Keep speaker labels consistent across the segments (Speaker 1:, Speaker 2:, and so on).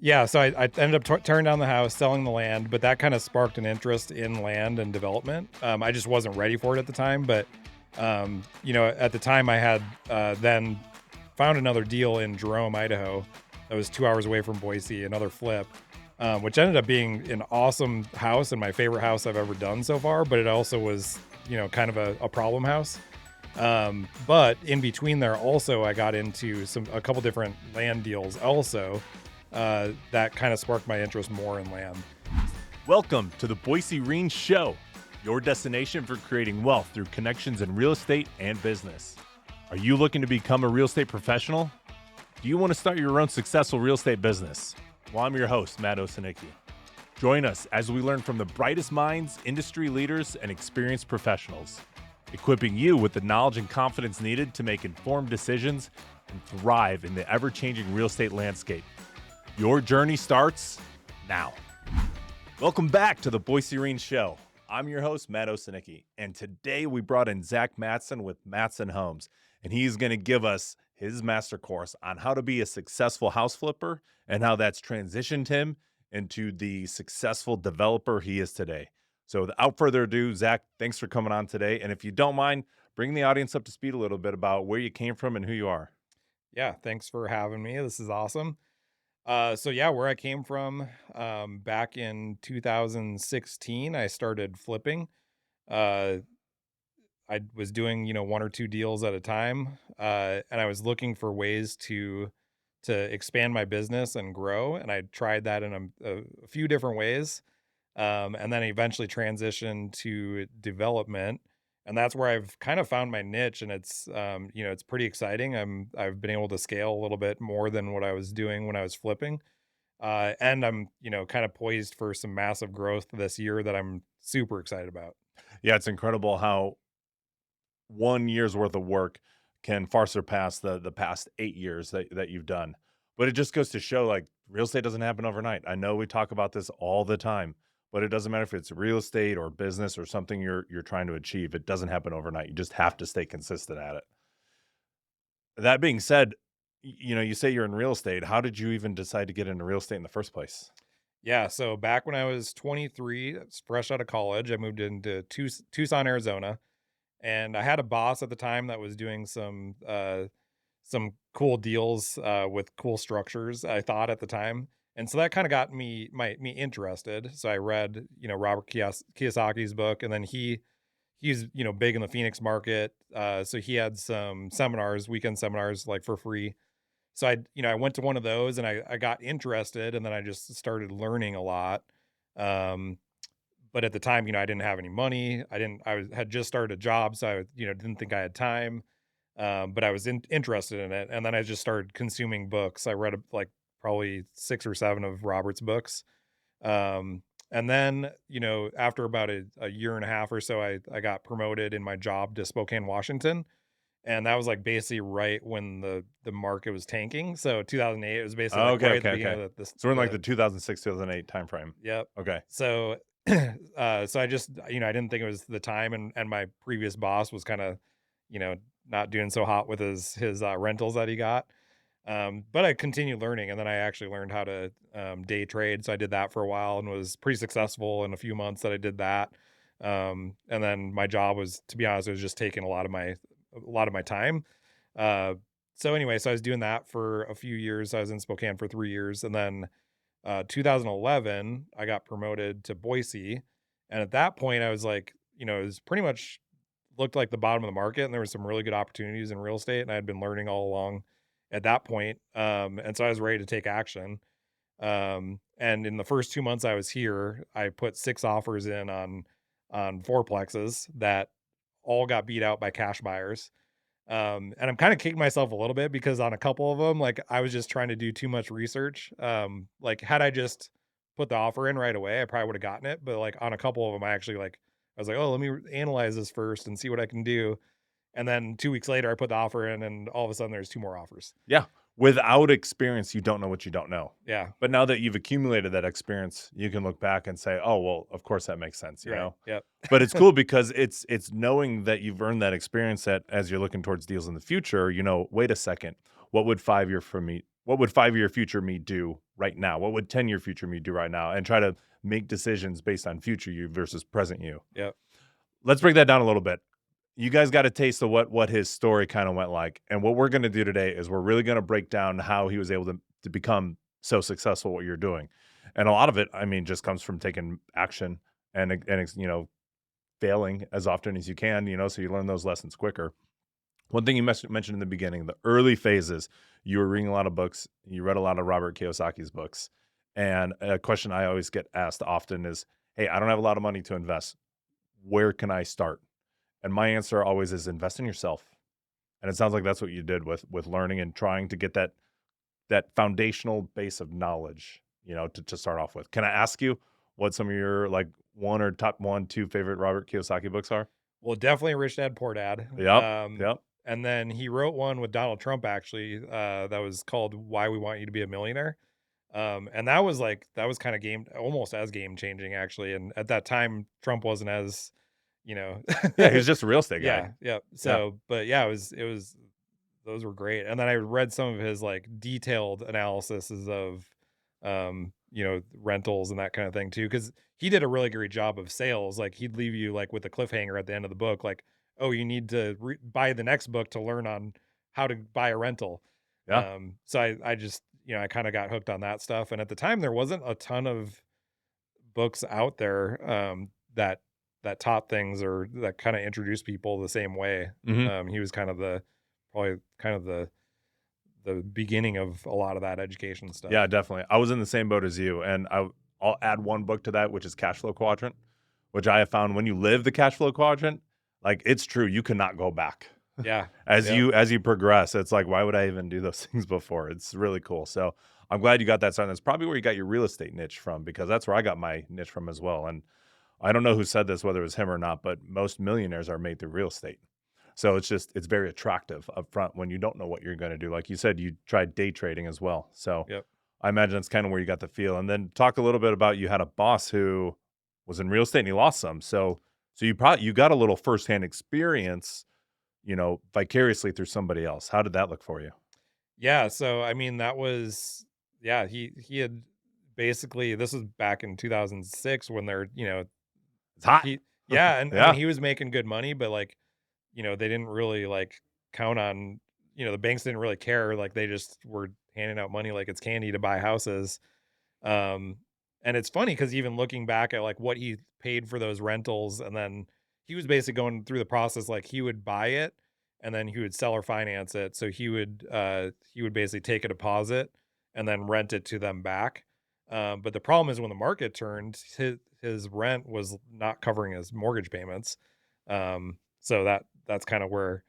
Speaker 1: Yeah, so I ended up tearing down the house, selling the land, but that kind of sparked an interest in land and development. I just wasn't ready for it at the time, but at the time I had then found another deal in Jerome, Idaho, that was 2 hours away from Boise, another flip, which ended up being an awesome house and my favorite house I've ever done so far. But it also was, kind of a problem house. But in between there, also I got into a couple different land deals also that kind of sparked my interest more in land.
Speaker 2: Welcome to the Boise Reen Show, your destination for creating wealth through connections in real estate and business. Are you looking to become a real estate professional? Do you want to start your own successful real estate business? Well, I'm your host, Matt Osanicki. Join us as we learn from the brightest minds, industry leaders, and experienced professionals, equipping you with the knowledge and confidence needed to make informed decisions and thrive in the ever-changing real estate landscape. Your journey starts now. Welcome back to the Boise Reen Show. I'm your host, Matt Osanicki, and today we brought in Zach Matson with Matson Homes, and he's going to give us his master course on how to be a successful house flipper and how that's transitioned him into the successful developer he is today. So without further ado, Zach, thanks for coming on today. And if you don't mind, bring the audience up to speed a little bit about where you came from and who you are.
Speaker 1: Yeah, thanks for having me. This is awesome. Where I came from, back in 2016, I started flipping. Uh, I was doing, one or two deals at a time, and I was looking for ways to expand my business and grow. And I tried that in a few different ways, and then eventually transitioned to development. And that's where I've kind of found my niche, and it's pretty exciting. I've been able to scale a little bit more than what I was doing when I was flipping. And I'm, kind of poised for some massive growth this year that I'm super excited about.
Speaker 2: Yeah, it's incredible how 1 year's worth of work can far surpass the past 8 years that you've done. But it just goes to show, like, real estate doesn't happen overnight. I know we talk about this all the time, but it doesn't matter if it's real estate or business or something you're trying to achieve. It doesn't happen overnight. You just have to stay consistent at it. That being said, you say you're in real estate. How did you even decide to get into real estate in the first place?
Speaker 1: Yeah, so back when I was 23, fresh out of college, I moved into Tucson, Arizona, and I had a boss at the time that was doing some cool deals with cool structures, I thought at the time. And so that kind of got me interested. So I read, Robert Kiyosaki's book, and then he's big in the Phoenix market. So he had some seminars, weekend seminars, like for free. So I went to one of those and I got interested, and then I just started learning a lot. Um, but at the time, I didn't have any money. Had just started a job, so I, didn't think I had time. But I was interested in it, and then I just started consuming books. I read like probably 6 or 7 of Robert's books. And then, after about a year and a half or so, I got promoted in my job to Spokane, Washington. And that was like basically right when the market was tanking. So 2008, it was basically
Speaker 2: Oh,
Speaker 1: like
Speaker 2: okay,
Speaker 1: right at
Speaker 2: okay,
Speaker 1: the beginning
Speaker 2: okay.
Speaker 1: of
Speaker 2: So we're in like the 2006, 2008 timeframe.
Speaker 1: yep.
Speaker 2: Okay.
Speaker 1: So so I just, I didn't think it was the time, and my previous boss was kind of, you know, not doing so hot with his rentals that he got. But I continued learning, and then I actually learned how to day trade. So I did that for a while and was pretty successful in a few months that I did that. And then my job was, to be honest, it was just taking a lot of my time. Uh, so anyway, so I was doing that for a few years. I was in Spokane for 3 years, and then 2011, I got promoted to Boise, and at that point, I was like, it was pretty much looked like the bottom of the market, and there was some really good opportunities in real estate, and I had been learning all along at that point. And so I was ready to take action. And in the first 2 months I was here, I put 6 offers in on fourplexes that all got beat out by cash buyers. And I'm kind of kicking myself a little bit because on a couple of them, like I was just trying to do too much research. Like had I just put the offer in right away, I probably would have gotten it. But like on a couple of them, I was like, oh, let me analyze this first and see what I can do. And then 2 weeks later, I put the offer in, and all of a sudden, there's 2 more offers.
Speaker 2: Yeah. Without experience, you don't know what you don't know.
Speaker 1: Yeah,
Speaker 2: But now that you've accumulated that experience, you can look back and say, "Oh, well, of course that makes sense," you
Speaker 1: right.
Speaker 2: know?
Speaker 1: Yep.
Speaker 2: But it's cool because it's knowing that you've earned that experience that as you're looking towards deals in the future, wait a second, what would 5-year future me do right now? What would 10-year future me do right now? And try to make decisions based on future you versus present you.
Speaker 1: Yep.
Speaker 2: Let's break that down a little bit. You guys got a taste of what his story kind of went like. And what we're going to do today is we're really going to break down how he was able to become so successful at what you're doing. And a lot of it, I mean, just comes from taking action and failing as often as you can, so you learn those lessons quicker. One thing you mentioned in the beginning, the early phases, you were reading a lot of books, you read a lot of Robert Kiyosaki's books. And a question I always get asked often is, hey, I don't have a lot of money to invest. Where can I start? And my answer always is invest in yourself. And it sounds like that's what you did with learning and trying to get that foundational base of knowledge, to start off with. Can I ask you what some of your like one or top 1, 2 favorite Robert Kiyosaki books are?
Speaker 1: Well, definitely Rich Dad Poor Dad.
Speaker 2: Yep. Yep.
Speaker 1: And then he wrote one with Donald Trump actually, that was called Why We Want You to Be a Millionaire. And that was kind of almost as game changing actually. And at that time, Trump wasn't as, you know,
Speaker 2: Yeah, he was just a real estate guy.
Speaker 1: yeah, yeah.
Speaker 2: Yeah.
Speaker 1: So, but yeah, it was those were great. And then I read some of his like detailed analyses of, rentals and that kind of thing too, because he did a really great job of sales. Like he'd leave you like with a cliffhanger at the end of the book, like, oh, you need to buy the next book to learn on how to buy a rental.
Speaker 2: Yeah.
Speaker 1: So I just, I kind of got hooked on that stuff. And at the time, there wasn't a ton of books out there that taught things or that kind of introduced people the same way.
Speaker 2: Mhm.
Speaker 1: He was kind of probably kind of the beginning of a lot of that education stuff.
Speaker 2: Yeah, definitely. I was in the same boat as you, and I'll add one book to that, which is Cash Flow Quadrant, which I have found when you live the cash flow quadrant, like it's true, you cannot go back.
Speaker 1: Yeah.
Speaker 2: As
Speaker 1: Yep.
Speaker 2: you progress, it's like, why would I even do those things before? It's really cool. So I'm glad you got that started. That's probably where you got your real estate niche from, because that's where I got my niche from as well. And I don't know who said this, whether it was him or not, but most millionaires are made through real estate. So it's very attractive up front when you don't know what you're going to do. Like you said, you tried day trading as well. So
Speaker 1: Yep.
Speaker 2: I imagine that's kind of where you got the feel. And then talk a little bit about, you had a boss who was in real estate and he lost some. So you got a little firsthand experience, vicariously through somebody else. How did that look for you?
Speaker 1: Yeah, so I mean that was yeah, he had basically this was back in 2006 when they're,
Speaker 2: It's hot.
Speaker 1: he yeah, and I mean
Speaker 2: Yeah.
Speaker 1: he was making good money, but like, they didn't really like count on, the banks didn't really care, like they just were handing out money like it's candy to buy houses. Um and it's funny cuz even looking back at like what he paid for those rentals and then he was basically going through the process like he would buy it and then he would sell or finance it. So he would basically take a deposit and then rent it to them back. But the problem is when the market turned, his rent was not covering his mortgage payments. So that's kind of where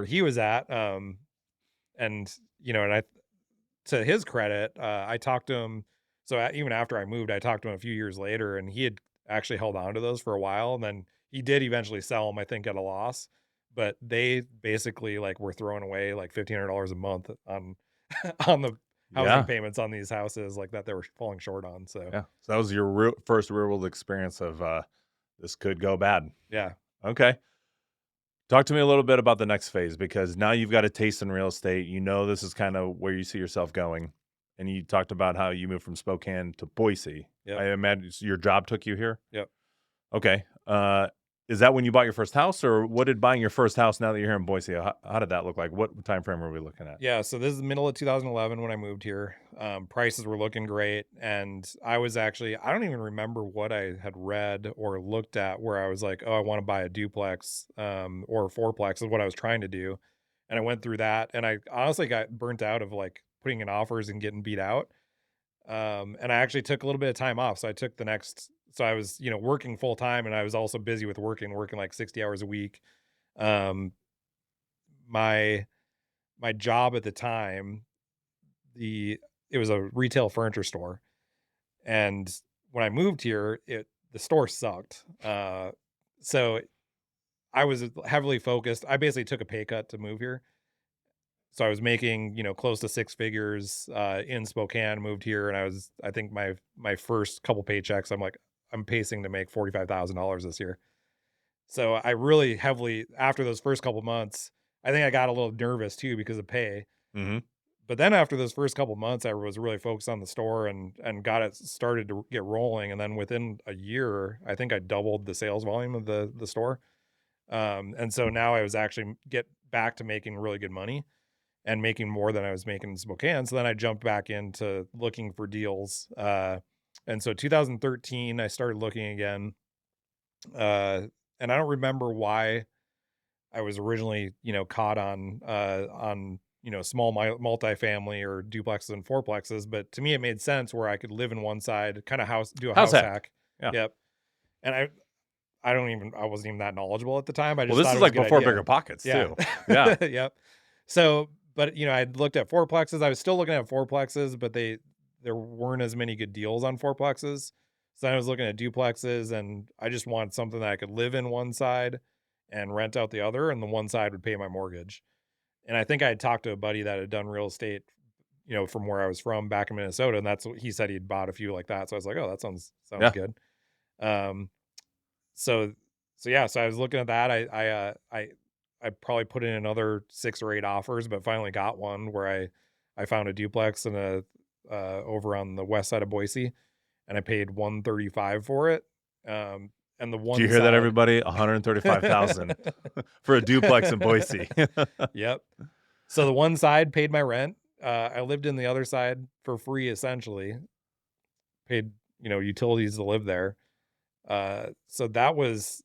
Speaker 1: he was at. And and to his credit, I talked to him. So even after I moved, I talked to him a few years later, and he had actually held on to those for a while, and then he did eventually sell them, I think, at a loss. But they basically like were throwing away like $1,500 a month on on the housing
Speaker 2: Yeah.
Speaker 1: payments on these houses like that they were falling short on. So
Speaker 2: Yeah. So that was your first real world experience of this could go bad.
Speaker 1: yeah,
Speaker 2: Okay. Talk to me a little bit about the next phase, because now you've got a taste in real estate. You know this is kind of where you see yourself going. And you talked about how you moved from Spokane to Boise.
Speaker 1: yep,
Speaker 2: I imagine your job took you here.
Speaker 1: yep.
Speaker 2: Okay. Is that when you bought your first house, or what did buying your first house now that you're here in Boise? How did that look like? What time frame are we looking at?
Speaker 1: Yeah, so this is the middle of 2011 when I moved here. Prices were looking great, and I was actually I don't even remember what I had read or looked at where I was like, "Oh, I want to buy a duplex or a fourplex," is what I was trying to do. And I went through that, and I honestly got burnt out of like putting in offers and getting beat out. And I actually took a little bit of time off. So I took the next so I was, working full time and I was also busy with working like 60 hours a week. Um my my job at the time, it was a retail furniture store, and when I moved here, the store sucked. So I was heavily focused. I basically took a pay cut to move here. So I was making, close to six figures in Spokane, moved here, and I think my first couple paychecks, I'm like, I'm pacing to make $45,000 this year. So I really heavily after those first couple months, I think I got a little nervous too because of pay.
Speaker 2: Mm-hmm.
Speaker 1: But then after those first couple months, I was really focused on the store and got it started to get rolling, and then within a year, I think I doubled the sales volume of the store. And so now I was actually get back to making really good money and making more than I was making in Spokane. So then I jumped back into looking for deals. And so 2013, I started looking again. And I don't remember why I was originally, caught on, small multifamily or duplexes and fourplexes. But to me, it made sense where I could live in one side, kind of do a
Speaker 2: How's
Speaker 1: house
Speaker 2: heck?
Speaker 1: hack.
Speaker 2: Yeah.
Speaker 1: Yep. And I wasn't even that knowledgeable at the time. I
Speaker 2: Well,
Speaker 1: just
Speaker 2: this
Speaker 1: thought
Speaker 2: is
Speaker 1: it was a
Speaker 2: like
Speaker 1: good
Speaker 2: before
Speaker 1: idea.
Speaker 2: bigger pockets
Speaker 1: Yeah.
Speaker 2: too. Yeah.
Speaker 1: Yep. So, but I'd looked at fourplexes. I was still looking at fourplexes, but there weren't as many good deals on fourplexes. So I was looking at duplexes, and I just wanted something that I could live in one side and rent out the other, and the one side would pay my mortgage. And I think I had talked to a buddy that had done real estate, from where I was from back in Minnesota, and that's what he said he'd bought a few like that. So I was like, oh, that sounds
Speaker 2: Yeah.
Speaker 1: good. Um, so yeah, so I was looking at that. I probably put in another 6 or 8 offers, but finally got one where I found a duplex in a over on the west side of Boise, and I paid 135 for it. And the
Speaker 2: Do you
Speaker 1: one
Speaker 2: hear that,
Speaker 1: side
Speaker 2: everybody? 135,000 for a duplex in Boise.
Speaker 1: Yep. So the one side paid my rent. I lived in the other side for free essentially. Paid, utilities to live there. So that was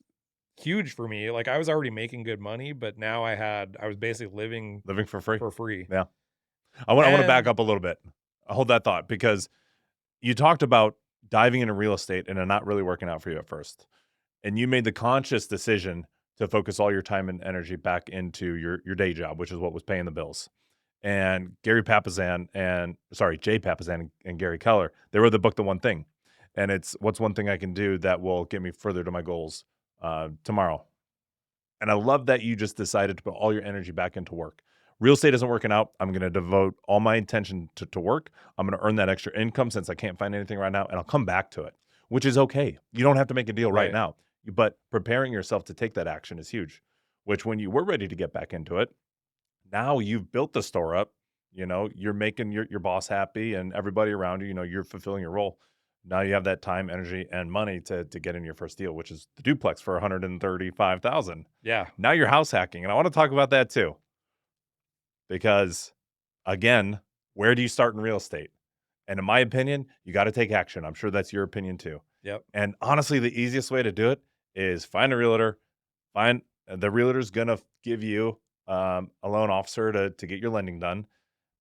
Speaker 1: huge for me. Like, I was already making good money, but now I was basically living
Speaker 2: Living for free.
Speaker 1: for free.
Speaker 2: Yeah. I want to back
Speaker 1: And
Speaker 2: up a little bit. Hold that thought, because you talked about diving into real estate and it not really working out for you at first. And you made the conscious decision to focus all your time and energy back into your day job, which is what was paying the bills. And Jay Papazan and Gary Keller, they wrote the book, The One Thing. And it's, what's one thing I can do that will get me further to my goals tomorrow. And I love that you just decided to put all your energy back into work. Real estate isn't working out. I'm going to devote all my attention to work. I'm going to earn that extra income since I can't find anything right now, and I'll come back to it, which is okay. You don't have to make a deal right
Speaker 1: right.
Speaker 2: now, but preparing yourself to take that action is huge, which when you were ready to get back into it, now you've built the store up, you're making your boss happy and everybody around you, you're fulfilling your role. Now you have that time, energy, and money to get in your first deal, which is the duplex for 135,000.
Speaker 1: Yeah.
Speaker 2: Now you're house hacking, and I want to talk about that too, because again, where do you start in real estate? And in my opinion, you got to take action. I'm sure that's your opinion too.
Speaker 1: Yep.
Speaker 2: And honestly, the easiest way to do it is find a realtor. Find the realtor's gonna give you a loan officer to get your lending done,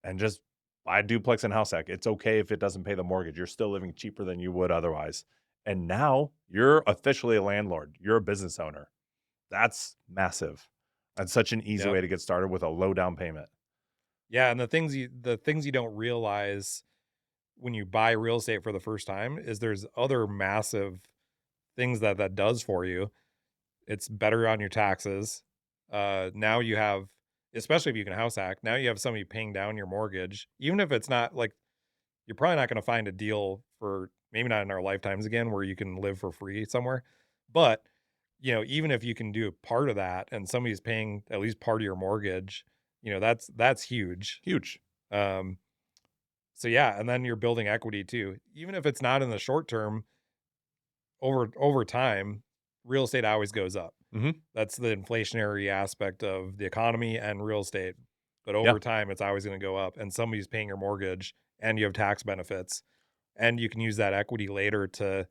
Speaker 2: and just buy a duplex and house hack. It's okay if it doesn't pay the mortgage. You're still living cheaper than you would otherwise. And now you're officially a landlord. You're a business owner. That's massive. That's such an easy
Speaker 1: Yep.
Speaker 2: way to get started with a low down payment.
Speaker 1: Yeah, and the things you don't realize when you buy real estate for the first time is there's other massive things that does for you. It's better on your taxes. Now you have, especially if you can house hack, now you have somebody paying down your mortgage, even if it's not like you're probably not going to find a deal for maybe not in our lifetimes again where you can live for free somewhere. But, even if you can do part of that and somebody's paying at least part of your mortgage, that's huge.
Speaker 2: Huge.
Speaker 1: Um, so yeah, and then you're building equity too. Even if it's not in the short term, over time, real estate always goes up.
Speaker 2: Hmm.
Speaker 1: That's the inflationary aspect of the economy and real estate. But
Speaker 2: Yeah.
Speaker 1: over time, it's always going to go up, and somebody's paying your mortgage, and you have tax benefits, and you can use that equity later to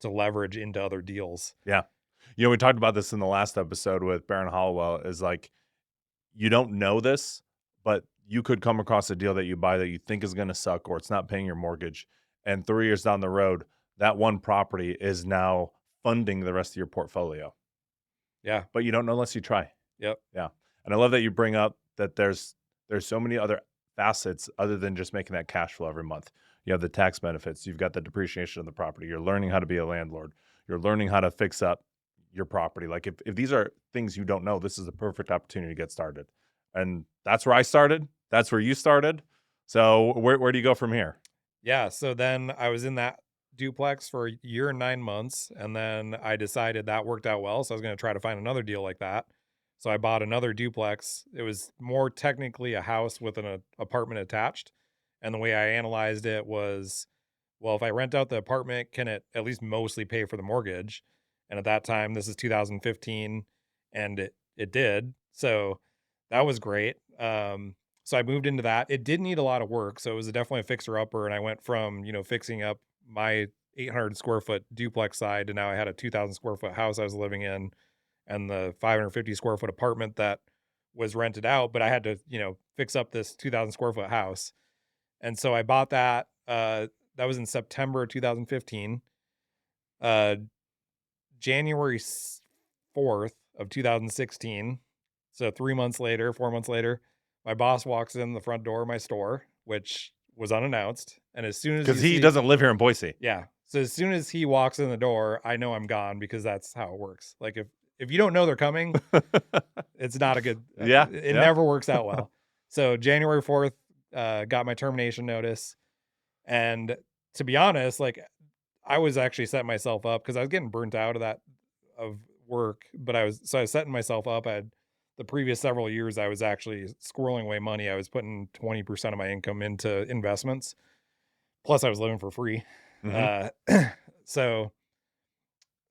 Speaker 1: leverage into other deals.
Speaker 2: Yeah. We talked about this in the last episode with Baron Hollowell, is like, you don't know this, but you could come across a deal that you buy that you think is going to suck, or it's not paying your mortgage. And 3 years down the road, that one property is now funding the rest of your portfolio.
Speaker 1: Yeah.
Speaker 2: But you don't know unless you try.
Speaker 1: Yep.
Speaker 2: Yeah. And I love that you bring up that there's so many other facets other than just making that cash flow every month. You have the tax benefits, you've got the depreciation of the property, you're learning how to be a landlord, you're learning how to fix up your property. Like, if these are things you don't know, this is the perfect opportunity to get started. And that's where I started. That's where you started. So where do you go from here?
Speaker 1: Yeah. So then I was in that duplex for a year and 9 months, and then I decided that worked out well. So I was going to try to find another deal like that. So I bought another duplex. It was more technically a house with an apartment attached. And the way I analyzed it was, well, if I rent out the apartment, can it at least mostly pay for the mortgage? And at that time, this is 2015, and it did. So that was great. So I moved into that. It did need a lot of work, so it was definitely a fixer upper. And I went from fixing up my 800 square foot duplex side to now I had a 2,000 square foot house I was living in, and the 550 square foot apartment that was rented out. But I had to fix up this 2,000 square foot house, and so I bought that. That was in September 2015. Uh, January 4th of 2016. So 3 months later, 4 months later, my boss walks in the front door of my store, which was unannounced. And as soon as
Speaker 2: Because
Speaker 1: you
Speaker 2: he
Speaker 1: see,
Speaker 2: doesn't live here in Boise.
Speaker 1: yeah. So as soon as he walks in the door, I know I'm gone because that's how it works. Like if you don't know they're coming, it's not a good.
Speaker 2: Yeah,
Speaker 1: It
Speaker 2: yeah.
Speaker 1: never works out well. So January 4th, got my termination notice, and to be honest, like I was actually setting myself up because I was getting burnt out of work, but I was setting myself up. I had the previous several years I was actually squirreling away money. I was putting 20% of my income into investments. Plus I was living for free.
Speaker 2: Mhm.
Speaker 1: Uh so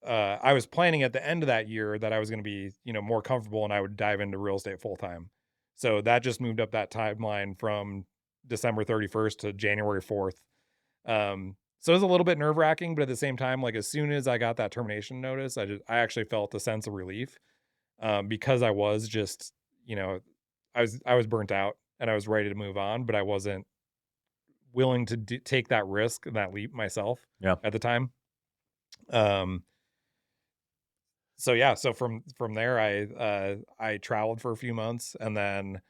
Speaker 1: I was planning at the end of that year that I was going to be, more comfortable and I would dive into real estate full time. So that just moved up that timeline from December 31st to January 4th. So it was a little bit nerve wracking, but at the same time, like as soon as I got that termination notice, I actually felt a sense of relief, because I was just, you know, I was burnt out and I was ready to move on, but I wasn't willing to take that risk and that leap myself
Speaker 2: Yeah.
Speaker 1: at the time. Um, so yeah, so from there, I traveled for a few months, and then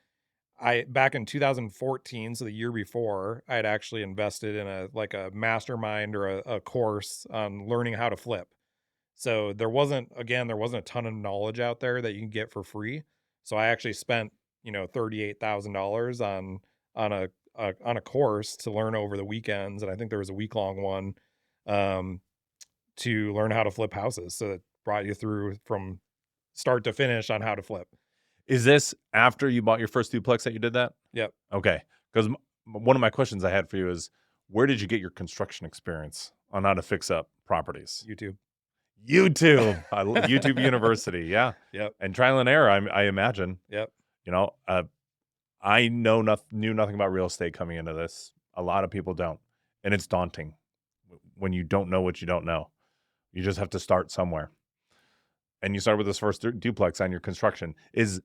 Speaker 1: I back in 2014, so the year before, I had actually invested in a mastermind or a course on learning how to flip. So there wasn't a ton of knowledge out there that you can get for free. So I actually spent, $38,000 on on a course to learn over the weekends, and I think there was a week long one, um, to learn how to flip houses. So it brought you through from start to finish on how to flip.
Speaker 2: Is this after you bought your first duplex that you did that?
Speaker 1: Yep,
Speaker 2: Okay. Because one of my questions I had for you is, where did you get your construction experience on how to fix up properties?
Speaker 1: YouTube.
Speaker 2: YouTube. YouTube University. Yeah.
Speaker 1: Yep,
Speaker 2: And trial and error, I imagine.
Speaker 1: yep,
Speaker 2: You know, I knew nothing about real estate coming into this. A lot of people don't. And it's daunting when you don't know what you don't know. You just have to start somewhere. And you start with this first duplex on your construction. Is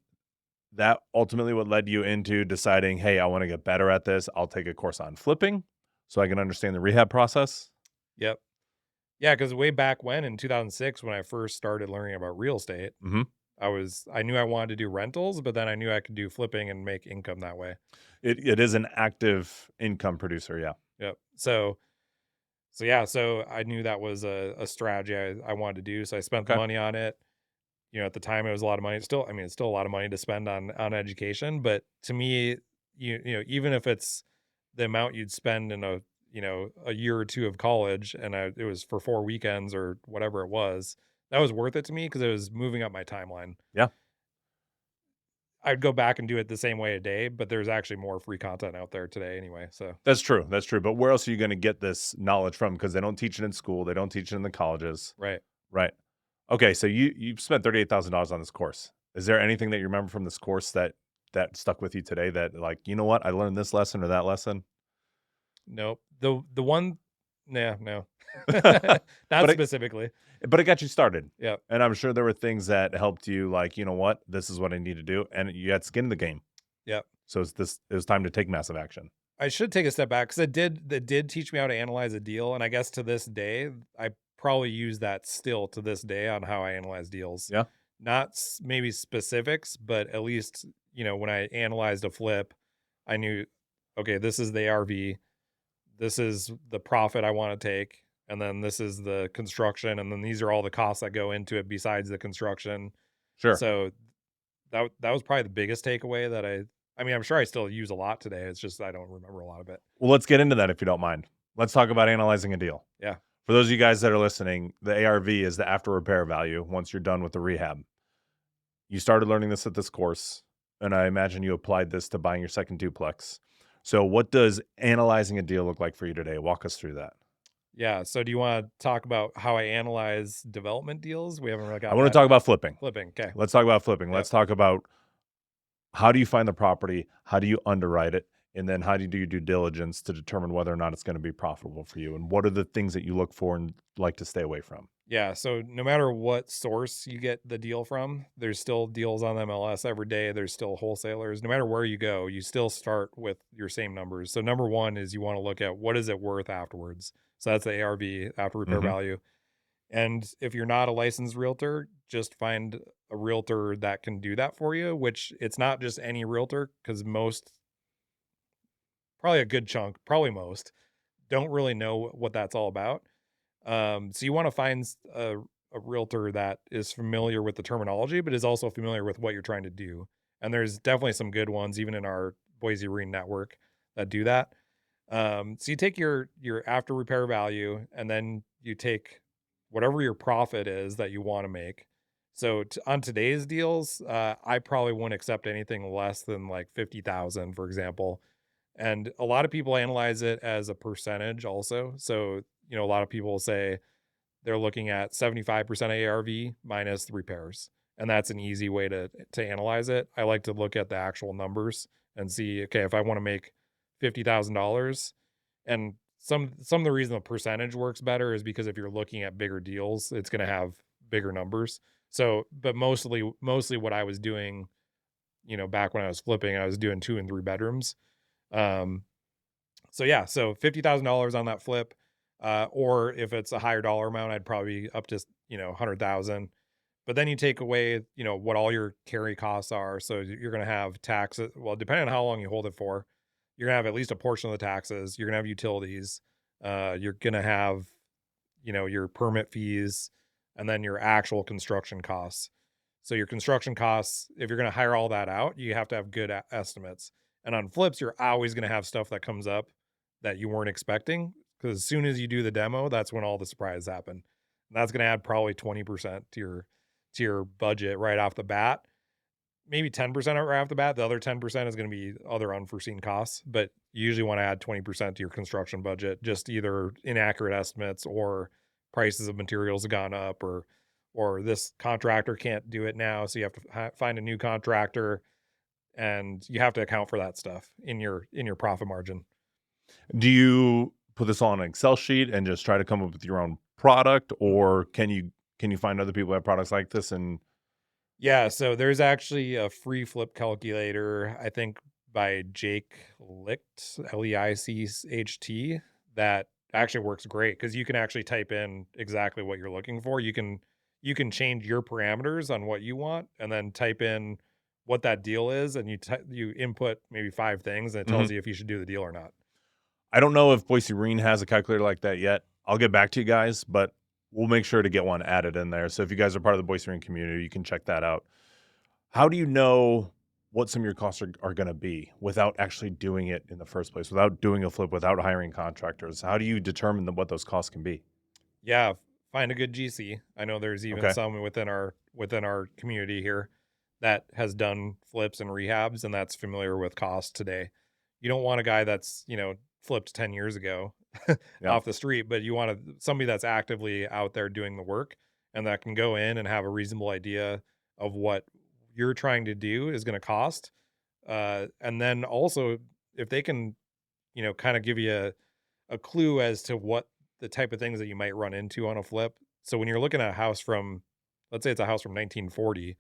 Speaker 2: that ultimately what led you into deciding, hey, I want to get better at this? I'll take a course on flipping so I can understand the rehab process?
Speaker 1: yep. Yeah, because way back when in 2006, when I first started learning about real estate,
Speaker 2: Mm-hmm.
Speaker 1: I knew I wanted to do rentals, but then I knew I could do flipping and make income that way.
Speaker 2: It is an active income producer. Yeah.
Speaker 1: Yep. So yeah, so I knew that was a strategy I wanted to do. So I spent the
Speaker 2: Okay.
Speaker 1: money on it. At the time it was a lot of money. It's still, I mean, it's still a lot of money to spend on education. But to me, even if it's the amount you'd spend in a year or two of college, and it was for 4 weekends or whatever it was, that was worth it to me because it was moving up my timeline.
Speaker 2: Yeah.
Speaker 1: I'd go back and do it the same way a day, but there's actually more free content out there today anyway. So
Speaker 2: That's true. That's true. But where else are you going to get this knowledge from? Because they don't teach it in school. They don't teach it in the colleges.
Speaker 1: right.
Speaker 2: Right. Okay. So you've spent $38,000 on this course. Is there anything that you remember from this course that stuck with you today that, like, you know what, I learned this lesson or that lesson?
Speaker 1: Nope. The one, nah, no, not
Speaker 2: but it
Speaker 1: specifically.
Speaker 2: but it got you started.
Speaker 1: Yep.
Speaker 2: And I'm sure there were things that helped you, like, you know what, this is what I need to do. And you had skin in the game.
Speaker 1: Yep.
Speaker 2: So it was time to take massive action.
Speaker 1: I should take a step back because it did teach me how to analyze a deal, and I guess to this day, I probably use that still to this day on how I analyze deals.
Speaker 2: Yeah.
Speaker 1: Not maybe specifics, but at least when I analyzed a flip, I knew, okay, this is the ARV, this is the profit I want to take, and then this is the construction, and then these are all the costs that go into it besides the construction.
Speaker 2: Sure.
Speaker 1: So that was probably the biggest takeaway that I mean, I'm sure I still use a lot today. It's just I don't remember a lot of it.
Speaker 2: Well, let's get into that if you don't mind. Let's talk about analyzing a deal.
Speaker 1: Yeah.
Speaker 2: For those of you guys that are listening, the ARV is the after repair value once you're done with the rehab. You started learning this at this course, and I imagine you applied this to buying your second duplex. So, what does analyzing a deal look like for you today? Walk us through that.
Speaker 1: Yeah, so do you wanna talk about how I analyze development deals? We haven't really
Speaker 2: I
Speaker 1: got
Speaker 2: want to
Speaker 1: that.
Speaker 2: talk about flipping.
Speaker 1: Flipping, okay.
Speaker 2: Let's talk about flipping.
Speaker 1: Yep.
Speaker 2: Let's talk about how do you find the property? How do you underwrite it? And then how do you do your due diligence to determine whether or not it's going to be profitable for you? And what are the things that you look for and like to stay away from?
Speaker 1: Yeah, so no matter what source you get the deal from, there's still deals on MLS every day. There's still wholesalers. No matter where you go, you still start with your same numbers. So number one is you want to look at what is it worth afterwards. So that's the ARV, after repair
Speaker 2: Hmm.
Speaker 1: value. And if you're not a licensed realtor, just find a realtor that can do that for you, which it's not just any realtor because most, probably a good chunk, probably most, don't really know what that's all about. So you want to find a realtor that is familiar with the terminology, but is also familiar with what you're trying to do. And there's definitely some good ones, even in our Boise Marine network, that do that. So you take your after repair value, and then you take whatever your profit is that you want to make. So on today's deals, I probably wouldn't accept anything less than like 50,000, for example. And a lot of people analyze it as a percentage also. So, a lot of people will say they're looking at 75% ARV minus the repairs. And that's an easy way to analyze it. I like to look at the actual numbers and see, okay, if I want to make $50,000, and some of the reason the percentage works better is because if you're looking at bigger deals, it's going to have bigger numbers. So, but mostly what I was doing, back when I was flipping, I was doing 2 and 3 bedrooms. Um, so yeah, so $50,000 on that flip, or if it's a higher dollar amount, I'd probably up to 100,000. But then you take away what all your carry costs are. So you're going to have taxes. Well, depending on how long you hold it for, you're gonna have at least a portion of the taxes. You're gonna have utilities. You're gonna have your permit fees, and then your actual construction costs. So your construction costs, if you're going to hire all that out, you have to have good estimates. And on flips, you're always going to have stuff that comes up that you weren't expecting, because as soon as you do the demo, that's when all the surprises happen. And that's going to add probably 20% to your budget right off the bat. Maybe 10% right off the bat. The other 10% is going to be other unforeseen costs, but you usually want to add 20% to your construction budget, just either inaccurate estimates, or prices of materials have gone up, or this contractor can't do it now, so you have to find a new contractor, and you have to account for that stuff in your profit margin.
Speaker 2: Do you put this on an Excel sheet and just try to come up with your own product,
Speaker 1: Mm.
Speaker 2: or can you find other people who have products like this? And
Speaker 1: Yeah, so there's actually a free flip calculator, I think by Jake Licht, Leicht, that actually works great because you can actually type in exactly what you're looking for. You can change your parameters on what you want, and then type in what that deal is, and you input maybe 5 things, and it
Speaker 2: Mhm.
Speaker 1: tells you if you should do the deal or not.
Speaker 2: I don't know if Boise Marine has a calculator like that yet. I'll get back to you guys, but we'll make sure to get one added in there. So if you guys are part of the Boise Marine community, you can check that out. How do you know what some of your costs are going to be without actually doing it in the first place, without doing a flip, without hiring contractors? How do you determine what those costs can be?
Speaker 1: Yeah, find a good GC. I know there's even
Speaker 2: Okay.
Speaker 1: some within our community here that has done flips and rehabs, and that's familiar with cost today. You don't want a guy that's, flipped 10 years ago
Speaker 2: Yeah.
Speaker 1: off the street, but you want somebody that's actively out there doing the work, and that can go in and have a reasonable idea of what you're trying to do is going to cost. And then also, if they can, kind of give you a clue as to what the type of things that you might run into on a flip. So when you're looking at a house from, let's say it's a house from 1940,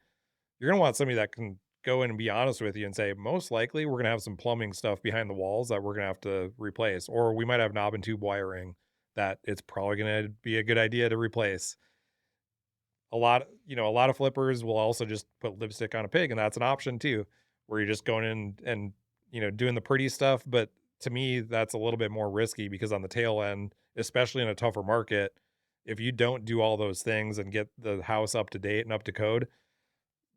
Speaker 1: you're going to want somebody that can go in and be honest with you and say, most likely we're going to have some plumbing stuff behind the walls that we're going to have to replace, or we might have knob and tube wiring that it's probably going to be a good idea to replace. A lot of flippers will also just put lipstick on a pig, and that's an option too, where you're just going in and doing the pretty stuff. But to me, that's a little bit more risky because on the tail end, especially in a tougher market, if you don't do all those things and get the house up to date and up to code,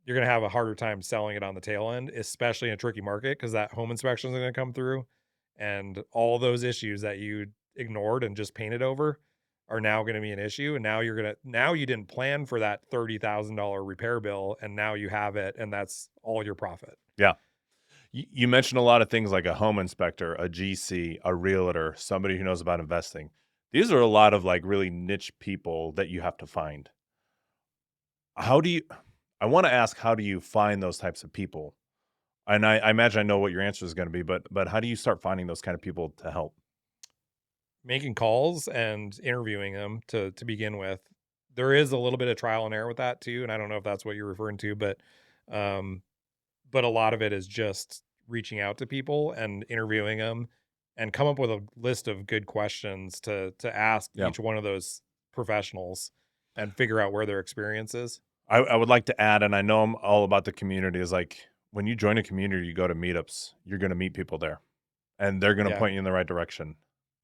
Speaker 1: you're gonna have a harder time selling it on the tail end, especially in a tricky market, because that home inspection is gonna come through, and all those issues that you ignored and just painted over, are now going to be an issue. And now you didn't plan for that $30,000 repair bill. And now you have it. And that's all your profit.
Speaker 2: Yeah. You mentioned a lot of things like a home inspector, a GC, a realtor, somebody who knows about investing. These are a lot of like really niche people that you have to find. How do you, I want to ask, how do you find those types of people? And I imagine I know what your answer is going to be, but how do you start finding those kind of people to help?
Speaker 1: Making calls and interviewing them to begin with. There is a little bit of trial and error with that too, and I don't know if that's what you're referring to, um, but a lot of it is just reaching out to people and interviewing them, and come up with a list of good questions to ask
Speaker 2: Yeah.
Speaker 1: each one of those professionals and figure out where their experience is.
Speaker 2: I would like to add, and I know I'm all about the community, is like when you join a community, you go to meetups, you're going to meet people there and they're going to
Speaker 1: Yeah,
Speaker 2: point you in the right direction.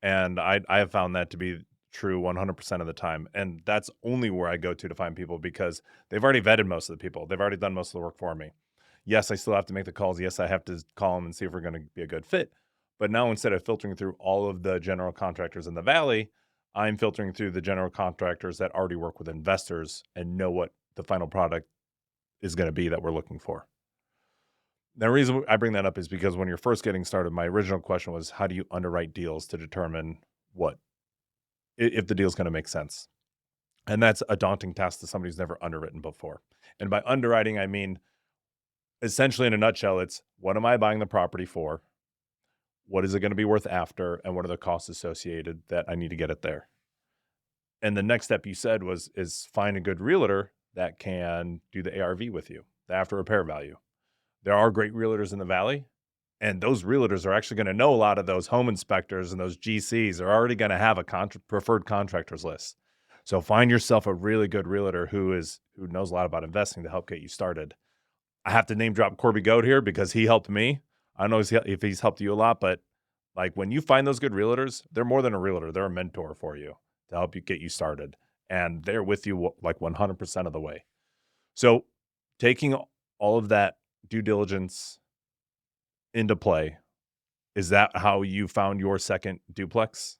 Speaker 2: And I have found that to be true 100% of the time. And that's only where I go to find people because they've already vetted most of the people. They've already done most of the work for me. Yes, I still have to make the calls. Yes, I have to call them and see if we're going to be a good fit. But now instead of filtering through all of the general contractors in the valley, I'm filtering through the general contractors that already work with investors and know what the final product is going to be that we're looking for. The reason I bring that up is because when you're first getting started, my original question was, how do you underwrite deals to determine what if the deal's going to make sense? And that's a daunting task to somebody who's never underwritten before. And by underwriting, I mean essentially in a nutshell, it's what am I buying the property for? What is it going to be worth after? And what are the costs associated that I need to get it there? And the next step you said is find a good realtor that can do the ARV with you, the after repair value. There are great realtors in the valley, and those realtors are actually going to know a lot of those home inspectors and those GCs are already going to have a preferred contractors list. So find yourself a really good realtor who knows a lot about investing to help get you started. I have to name drop Corby Goat here because he helped me. I don't know if he's helped you a lot, but like when you find those good realtors, they're more than a realtor. They're a mentor for you to help you get you started. And they're with you like 100% of the way. So taking all of that due diligence into play, is that how you found your second duplex?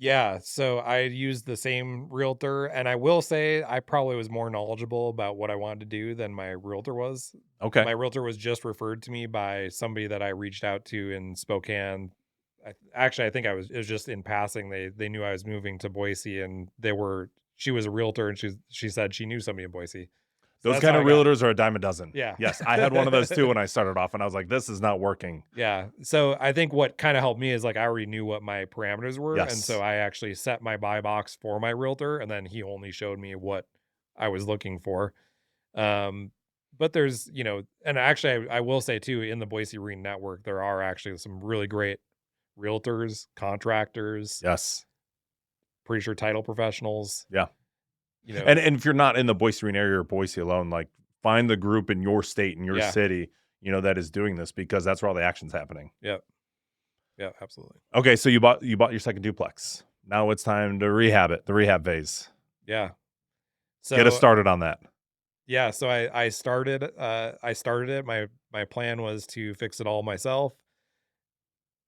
Speaker 1: yeah. So I used the same realtor, and I will say I probably was more knowledgeable about what I wanted to do than my realtor was.
Speaker 2: Okay.
Speaker 1: My realtor was just referred to me by somebody that I reached out to in Spokane. I think it was just in passing. They knew I was moving to Boise, and she was a realtor, and she said she knew somebody in Boise. So
Speaker 2: Those
Speaker 1: that's how
Speaker 2: kind of
Speaker 1: I got.
Speaker 2: realtors are a dime a dozen.
Speaker 1: Yeah.
Speaker 2: Yes, I had one of those too when I started off, and I was like, "This is not working."
Speaker 1: Yeah. So I think what kind of helped me is like I already knew what my parameters were. And so
Speaker 2: Yes,
Speaker 1: I actually set my buy box for my realtor, and then he only showed me what I was looking for. Um, but there's, and actually I will say too, in the Boise Marine network, there are actually some really great realtors, contractors,
Speaker 2: yes,
Speaker 1: pretty sure title professionals,
Speaker 2: yeah.
Speaker 1: you know,
Speaker 2: And if you're not in the Boise Marine area or Boise alone, like find the group in your state, in your
Speaker 1: yeah.
Speaker 2: city, that is doing this because that's where all the action's happening.
Speaker 1: Yep. Yeah, absolutely.
Speaker 2: Okay, so you bought your second duplex. Now it's time to rehab it, the rehab phase.
Speaker 1: Yeah.
Speaker 2: Get us
Speaker 1: So
Speaker 2: started on that.
Speaker 1: yeah, so I started it. My plan was to fix it all myself.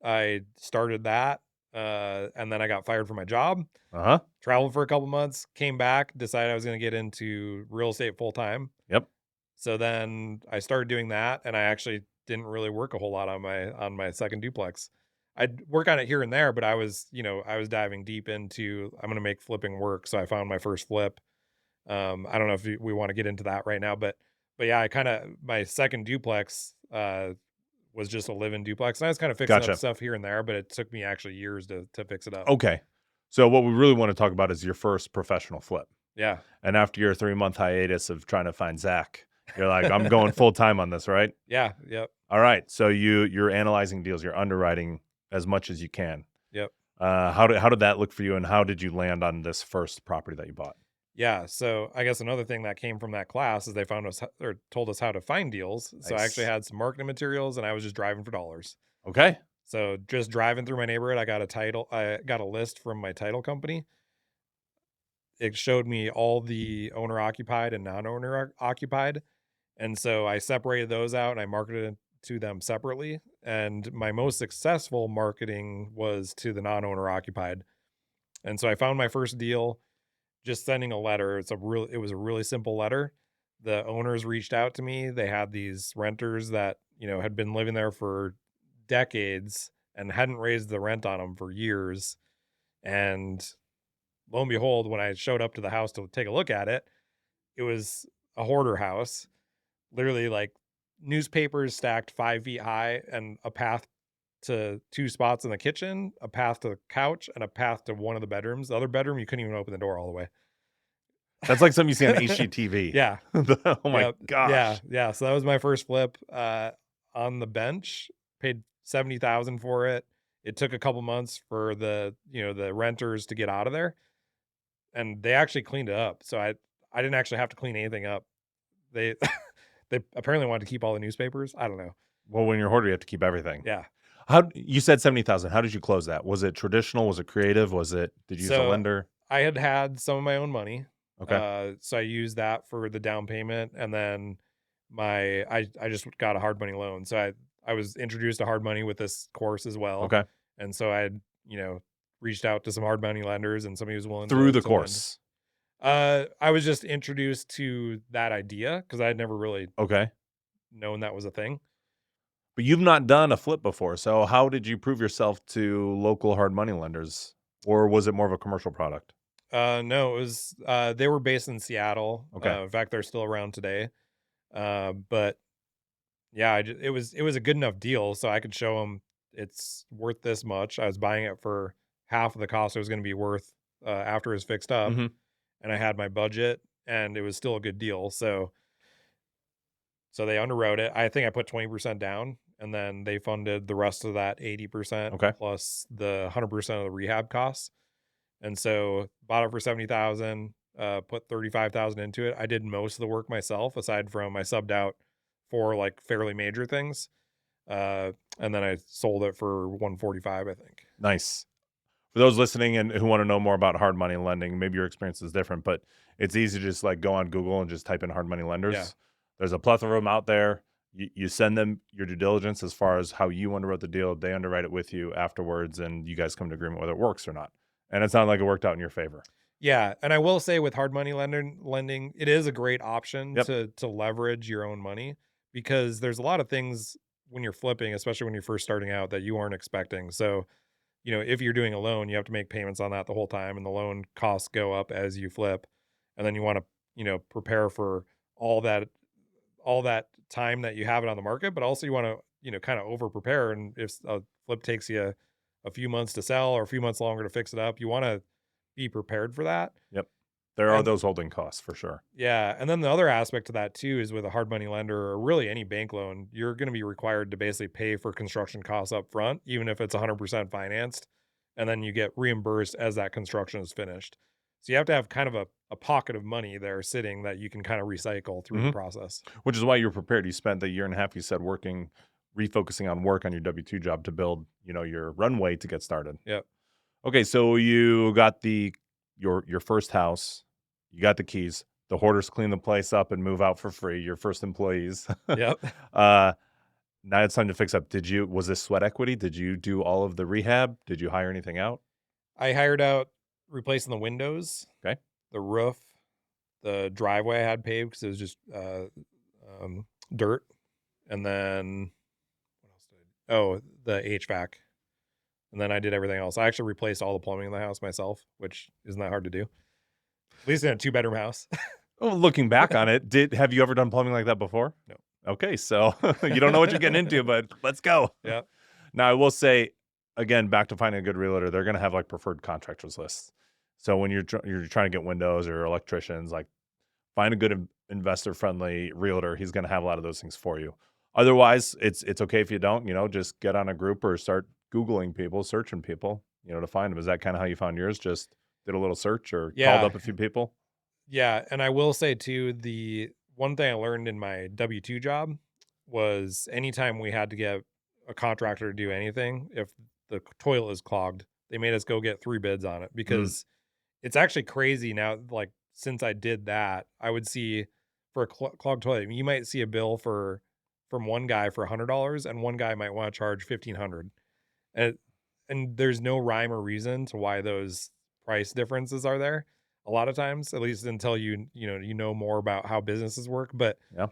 Speaker 1: I started that, and then I got fired from my job,
Speaker 2: Uh huh.
Speaker 1: traveled for a couple months, came back, decided I was gonna get into real estate full time.
Speaker 2: Yep.
Speaker 1: So then I started doing that, and I actually didn't really work a whole lot on my second duplex. I'd work on it here and there, but I was diving deep into I'm gonna make flipping work. So I found my first flip. I don't know if we want to get into that right now, but yeah, my second duplex was just a live-in duplex. And I was kind of fixing up
Speaker 2: Gotcha.
Speaker 1: stuff here and there, but it took me actually years to fix it up.
Speaker 2: Okay. So what we really want to talk about is your first professional flip.
Speaker 1: Yeah.
Speaker 2: And after your 3-month hiatus of trying to find Zach, you're like, I'm going full time on this, right?
Speaker 1: Yeah. Yep.
Speaker 2: All right. So you're analyzing deals, you're underwriting as much as you can.
Speaker 1: Yep.
Speaker 2: How did that look for you, and how did you land on this first property that you bought?
Speaker 1: Yeah. So I guess another thing that came from that class is they found us or told us how to find deals. So I actually
Speaker 2: Nice.
Speaker 1: had some marketing materials, and I was just driving for dollars.
Speaker 2: Okay.
Speaker 1: So just driving through my neighborhood, I got a list from my title company. It showed me all the owner occupied and non-owner occupied. And so I separated those out and I marketed it to them separately. And my most successful marketing was to the non-owner occupied. And so I found my first deal just sending a letter. It was a really simple letter. The owners reached out to me. They had these renters that, had been living there for decades and hadn't raised the rent on them for years. And lo and behold, when I showed up to the house to take a look at it, it was a hoarder house, literally like newspapers stacked 5 feet high and a path to two spots in the kitchen, a path to the couch, and a path to one of the bedrooms. The other bedroom, you couldn't even open the door all the way.
Speaker 2: That's like something you see on HGTV.
Speaker 1: Yeah.
Speaker 2: Oh my
Speaker 1: Yeah. Yeah.
Speaker 2: gosh.
Speaker 1: Yeah. So that was my first flip on the bench. Paid 70,000 for it. It took a couple months for the renters to get out of there, and they actually cleaned it up. So I didn't actually have to clean anything up. They they apparently wanted to keep all the newspapers. I don't know.
Speaker 2: Well, when you're a hoarder, you have to keep everything.
Speaker 1: Yeah.
Speaker 2: How you said 70,000. How did you close that? Was it traditional? Was it creative? Did you use a
Speaker 1: So
Speaker 2: lender?
Speaker 1: I had some of my own money.
Speaker 2: Okay.
Speaker 1: So I used that for the down payment, and then I just got a hard money loan. So I was introduced to hard money with this course as well.
Speaker 2: Okay.
Speaker 1: And so I had, reached out to some hard money lenders, and somebody was willing
Speaker 2: Through the
Speaker 1: to lend.
Speaker 2: course.
Speaker 1: I was just introduced to that idea because I had never really
Speaker 2: Okay.
Speaker 1: known that was a thing.
Speaker 2: But you've not done a flip before. So how did you prove yourself to local hard money lenders? Or was it more of a commercial product?
Speaker 1: No, it was they were based in Seattle.
Speaker 2: Okay.
Speaker 1: In fact, they're still around today. But yeah, it was a good enough deal, so I could show them it's worth this much. I was buying it for half of the cost it was going to be worth after it was fixed up,
Speaker 2: Mhm.
Speaker 1: and I had my budget, and it was still a good deal. So they underwrote it. I think I put 20% down, and then they funded the rest of that 80%
Speaker 2: Okay.
Speaker 1: plus the 100% of the rehab costs. And so bought it for 70,000, put 35,000 into it. I did most of the work myself, aside from I subbed out for like fairly major things. And then I sold it for 145, I think.
Speaker 2: Nice. For those listening and who want to know more about hard money lending, maybe your experience is different, but it's easy to just like go on Google and just type in hard money
Speaker 1: Yeah.
Speaker 2: lenders. There's a plethora of them out there. You send them your due diligence as far as how you underwrote the deal. They underwrite it with you afterwards, and you guys come to agreement whether it works or not. And it's not like it worked out in your favor.
Speaker 1: Yeah. And I will say with hard money lending, it is a great option
Speaker 2: Yep.
Speaker 1: to leverage your own money because there's a lot of things when you're flipping, especially when you're first starting out, that you aren't expecting. So if you're doing a loan, you have to make payments on that the whole time, and the loan costs go up as you flip. And then you want to, prepare for all that all that time that you have it on the market, but also you want to, kind of over prepare. And if a flip takes you a few months to sell or a few months longer to fix it up, you want to be prepared for that.
Speaker 2: Yep. There are
Speaker 1: And
Speaker 2: those holding costs for sure.
Speaker 1: yeah, and then the other aspect to that too is with a hard money lender or really any bank loan, you're going to be required to basically pay for construction costs up front, even if it's 100% financed, and then you get reimbursed as that construction is finished. So you have to have kind of a pocket of money there sitting that you can kind of recycle through the
Speaker 2: Mhm.
Speaker 1: process.
Speaker 2: Which is why you're prepared. You spent the year and a half you said working, refocusing on work on your W-2 job to build, your runway to get started.
Speaker 1: Yep.
Speaker 2: Okay, so you got your first house, you got the keys. The hoarders clean the place up and move out for free. Your first employees.
Speaker 1: Yep.
Speaker 2: uh, Now it's time to fix up. Was this sweat equity? Did you do all of the rehab? Did you hire anything out?
Speaker 1: I hired out replacing the windows,
Speaker 2: Okay.
Speaker 1: the roof, the driveway I had paved because it was just dirt. And then what else did I do? Oh, the HVAC. And then I did everything else. I actually replaced all the plumbing in the house myself, which isn't that hard to do. At least in a 2-bedroom house.
Speaker 2: Oh, looking back on it, have you ever done plumbing like that before?
Speaker 1: No.
Speaker 2: Okay, so you don't know what you're getting into, but let's go.
Speaker 1: Yeah.
Speaker 2: Now, I will say, again, back to finding a good realtor, they're going to have like preferred contractors lists. So when you're trying to get windows or electricians, like find a good investor friendly realtor. He's going to have a lot of those things for you. Otherwise, it's okay if you don't. Just get on a group or start Googling people, searching people, to find them. Is that kind of how you found yours? Just did a little search or called
Speaker 1: Yeah.
Speaker 2: up a few people?
Speaker 1: Yeah. And I will say too, the one thing I learned in my W-2 job was anytime we had to get a contractor to do anything, if the toilet is clogged, they made us go get 3 bids on it
Speaker 2: Mm,
Speaker 1: because it's actually crazy now. Like since I did that, I would see for a clogged toilet, you might see a bill from one guy for $100, and one guy might want to charge 1,500, and and there's no rhyme or reason to why those price differences are there a lot of times, at least until you know more about how businesses work.
Speaker 2: Yeah.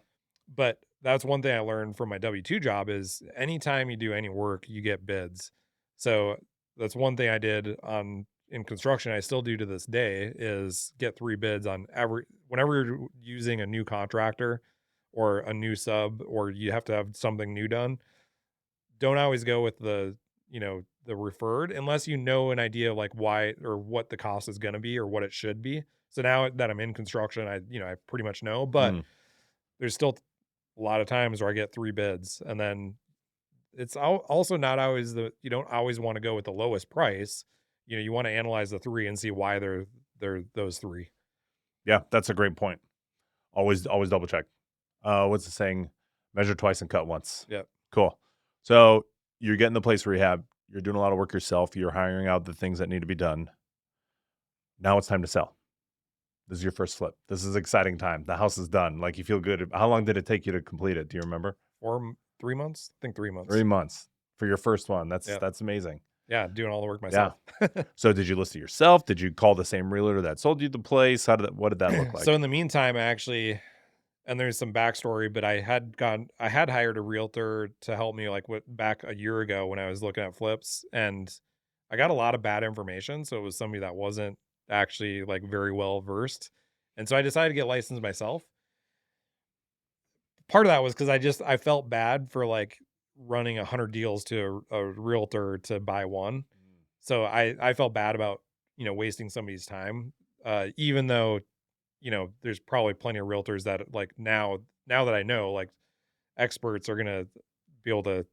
Speaker 1: But that's one thing I learned from my W-2 job is anytime you do any work, you get bids. So that's one thing I did on in construction, I still do to this day is get 3 bids on every whenever you're using a new contractor or a new sub or you have to have something new done, don't always go with the referred unless you know an idea of like why or what the cost is gonna be or what it should be. So now that I'm in construction, I pretty much know, but
Speaker 2: Mm.
Speaker 1: there's still a lot of times where I get 3 bids, and then it's also not always you don't always wanna go with the lowest price. You wanna analyze the 3 and see why they're those 3.
Speaker 2: Yeah, that's a great point. Always double check. What's the saying? Measure twice and cut once.
Speaker 1: Yep.
Speaker 2: Cool. So you're getting the place rehab. You're doing a lot of work yourself. You're hiring out the things that need to be done. Now it's time to sell. This is your first flip. This is exciting time. The house is done. Like you feel good. How long did it take you to complete it? Do you remember?
Speaker 1: 3 months? I think 3
Speaker 2: 3
Speaker 1: months.
Speaker 2: months for your first one. That's
Speaker 1: Yeah.
Speaker 2: that's amazing.
Speaker 1: Yeah, doing all the work
Speaker 2: Yeah.
Speaker 1: myself.
Speaker 2: So did you list it yourself? Did you call the same realtor that sold you the place? What did that look
Speaker 1: So
Speaker 2: like?
Speaker 1: in the meantime, I actually and there's some backstory, but I had hired a realtor to help me like back a year ago when I was looking at flips, and I got a lot of bad information. So it was somebody that wasn't actually like very well versed. And so I decided to get licensed myself. Part of that was because I felt bad for like running 100 deals to a realtor to buy one. So I felt bad about, wasting somebody's time. Even though there's probably plenty of realtors that like now that I know, like experts are gonna be able to,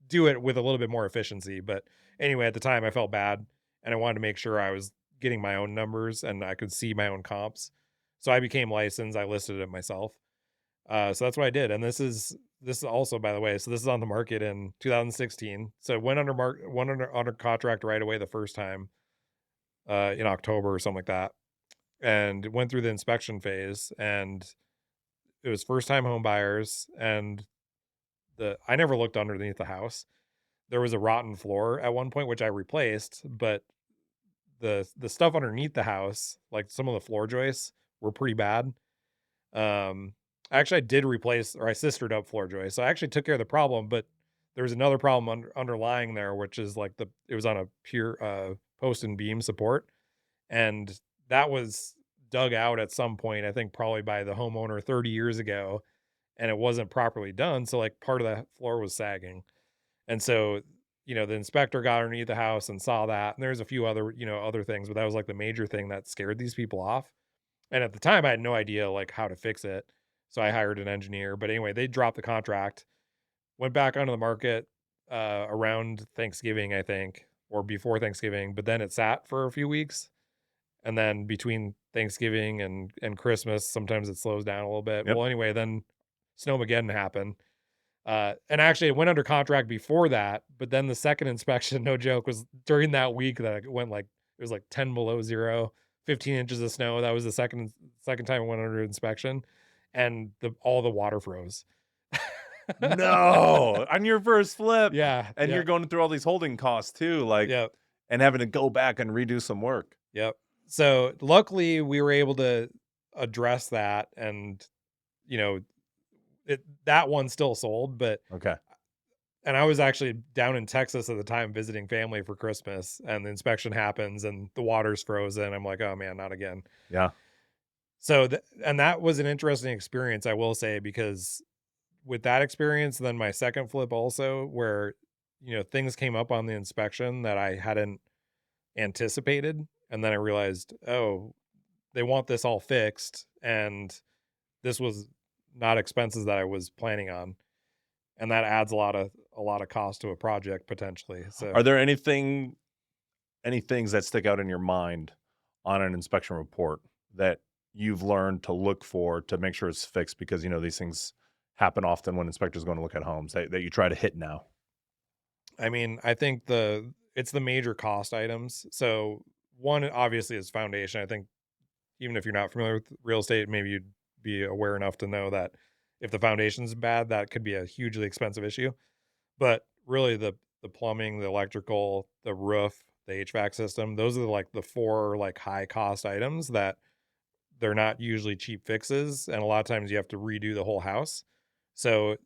Speaker 1: do it with a little bit more efficiency. But anyway, at the time I felt bad and I wanted to make sure I was getting my own numbers and I could see my own comps. So I became licensed, I listed it myself. So that's what I did. And this is also, by the way, so this is on the market in 2016. So it went under contract right away the first time, in October or something like that, and went through the inspection phase, and it was first time home buyers, and the I never looked underneath the house. There was a rotten floor at one point which I replaced, but the stuff underneath the house, like some of the floor joists were pretty bad. Actually I did replace or I sistered up floor joists. So I actually took care of the problem, but there was another problem underlying there, which is like it was on a pure post and beam support. And that was dug out at some point, I think probably by the homeowner 30 years ago, and it wasn't properly done. So like part of the floor was sagging. And so, the inspector got underneath the house and saw that. And there's a few other, other things, but that was like the major thing that scared these people off. And at the time I had no idea like how to fix it. So I hired an engineer. But anyway, they dropped the contract, went back onto the market around Thanksgiving, I think, or before Thanksgiving, but then it sat for a few weeks, and then between Thanksgiving and Christmas, sometimes it slows down a little bit.
Speaker 2: Yep.
Speaker 1: Well, anyway, then Snowmageddon happened, and actually it went under contract before that, but then the second inspection, no joke, was during that week that it went like it was like 10 below 0, 15 inches of snow. That was the second time it went under inspection, and all the water froze.
Speaker 2: No, on your first flip,
Speaker 1: Yeah,
Speaker 2: and
Speaker 1: yeah,
Speaker 2: you're going through all these holding costs too, like,
Speaker 1: yeah.
Speaker 2: and having to go back and redo some work.
Speaker 1: Yep. So luckily we were able to address that, and you know that one still sold, but
Speaker 2: Okay.
Speaker 1: and I was actually down in Texas at the time visiting family for Christmas, and the inspection happens and the water's frozen. I'm like, oh man, not again.
Speaker 2: Yeah.
Speaker 1: So and that was an interesting experience, I will say, because with that experience, then my second flip also, where things came up on the inspection that I hadn't anticipated, and then I realized, oh, they want this all fixed, and this was not expenses that I was planning on, and that adds a lot of cost to a project potentially. So
Speaker 2: Are there any things that stick out in your mind on an inspection report that you've learned to look for to make sure it's fixed? Because, these things happen often when inspectors are going to look at homes that you try to hit now.
Speaker 1: I mean, I think it's the major cost items. So one obviously is foundation. I think even if you're not familiar with real estate, maybe you'd be aware enough to know that if the foundation's bad, that could be a hugely expensive issue. But really the plumbing, the electrical, the roof, the HVAC system. Those are like the 4 like high cost items that they're not usually cheap fixes, and a lot of times you have to redo the whole house. So,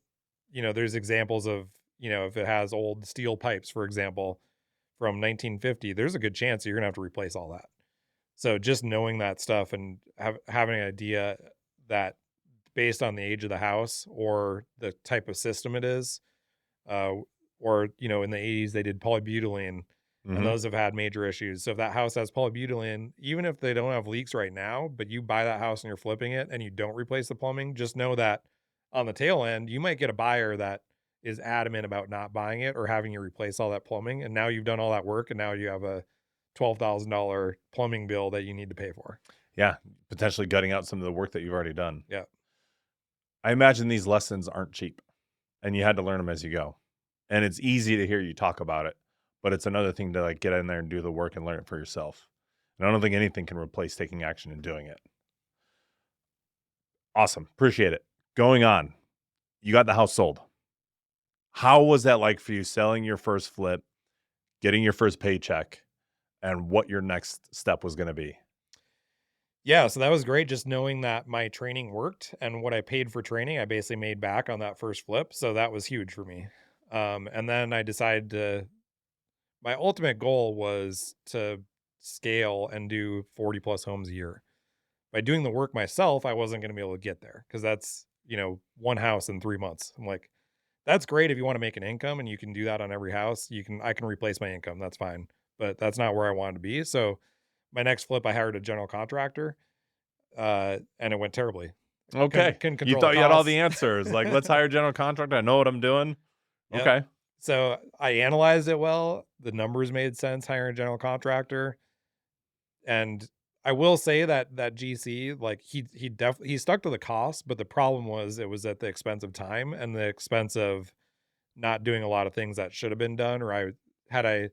Speaker 1: there's examples of, if it has old steel pipes, for example, from 1950, there's a good chance that you're gonna have to replace all that. So just knowing that stuff and having an idea that based on the age of the house or the type of system it is, uh, or in the 80s they did polybutylene, and
Speaker 2: Mhm.
Speaker 1: those have had major issues. So if that house has polybutylene, even if they don't have leaks right now, but you buy that house and you're flipping it and you don't replace the plumbing, just know that on the tail end you might get a buyer that is adamant about not buying it or having you replace all that plumbing, and now you've done all that work and now you have a $12,000 plumbing bill that you need to pay for.
Speaker 2: Yeah, potentially gutting out some of the work that you've already done.
Speaker 1: Yeah.
Speaker 2: I imagine these lessons aren't cheap, and you had to learn them as you go. And it's easy to hear you talk about it, but it's another thing to, like, get in there and do the work and learn it for yourself. And I don't think anything can replace taking action and doing it. Awesome, appreciate it. Going on, you got the house sold. How was that like for you selling your first flip, getting your first paycheck, and what your next step was gonna be?
Speaker 1: Yeah, so that was great just knowing that my training worked and what I paid for training, I basically made back on that first flip, so that was huge for me. And then I decided to my ultimate goal was to scale and do 40 plus homes a year. By doing the work myself, I wasn't gonna be able to get there because that's, one house in 3 months. I'm like, that's great if you wanna make an income and you can do that on every house. I can replace my income, that's fine, but that's not where I wanted to be. So my next flip, I hired a general contractor, and it went terribly.
Speaker 2: Okay.
Speaker 1: Couldn't
Speaker 2: You
Speaker 1: control the
Speaker 2: thought you had all
Speaker 1: costs.
Speaker 2: the answers, like, "Let's hire a general contractor, I know what I'm doing."
Speaker 1: Yep.
Speaker 2: Okay.
Speaker 1: So I analyzed it well. The numbers made sense hiring a general contractor, and I will say that that GC, like he stuck to the cost, but the problem was it was at the expense of time and the expense of not doing a lot of things that should have been done. Or had I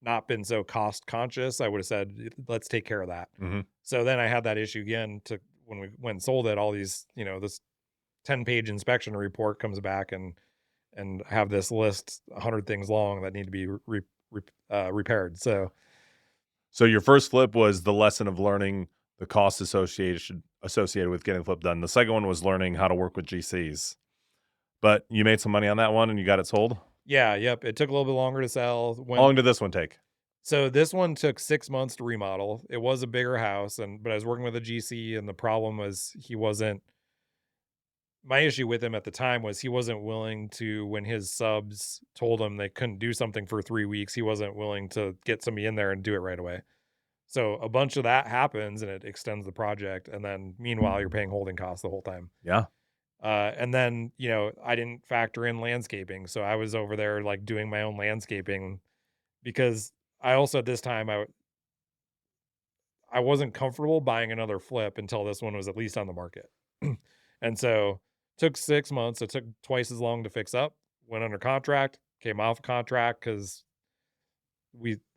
Speaker 1: not been so cost conscious, I would have said, let's take care of that."
Speaker 2: Mhm.
Speaker 1: So then I had that issue again to when we went and sold it, all these, this 10-page inspection report comes back and have this list 100 things long that need to be repaired. So
Speaker 2: So your first flip was the lesson of learning the costs associated with getting flip done. The second one was learning how to work with GCs. But you made some money on that one and you got it sold?
Speaker 1: yeah, yep, it took a little bit longer to sell.
Speaker 2: How
Speaker 1: When
Speaker 2: long did this one take?
Speaker 1: So this one took 6 months to remodel. It was a bigger house, but I was working with a GC, and the problem was he wasn't. My issue with him at the time was he wasn't willing to, when his subs told him they couldn't do something for 3 weeks, he wasn't willing to get somebody in there and do it right away. So a bunch of that happens and it extends the project. And then meanwhile, you're paying holding costs the whole time.
Speaker 2: Yeah.
Speaker 1: And then, I didn't factor in landscaping. So I was over there like doing my own landscaping because I also at this time, I wasn't comfortable buying another flip until this one was at least on the market. And so took 6 months. It took twice as long to fix up, went under contract, came off contract because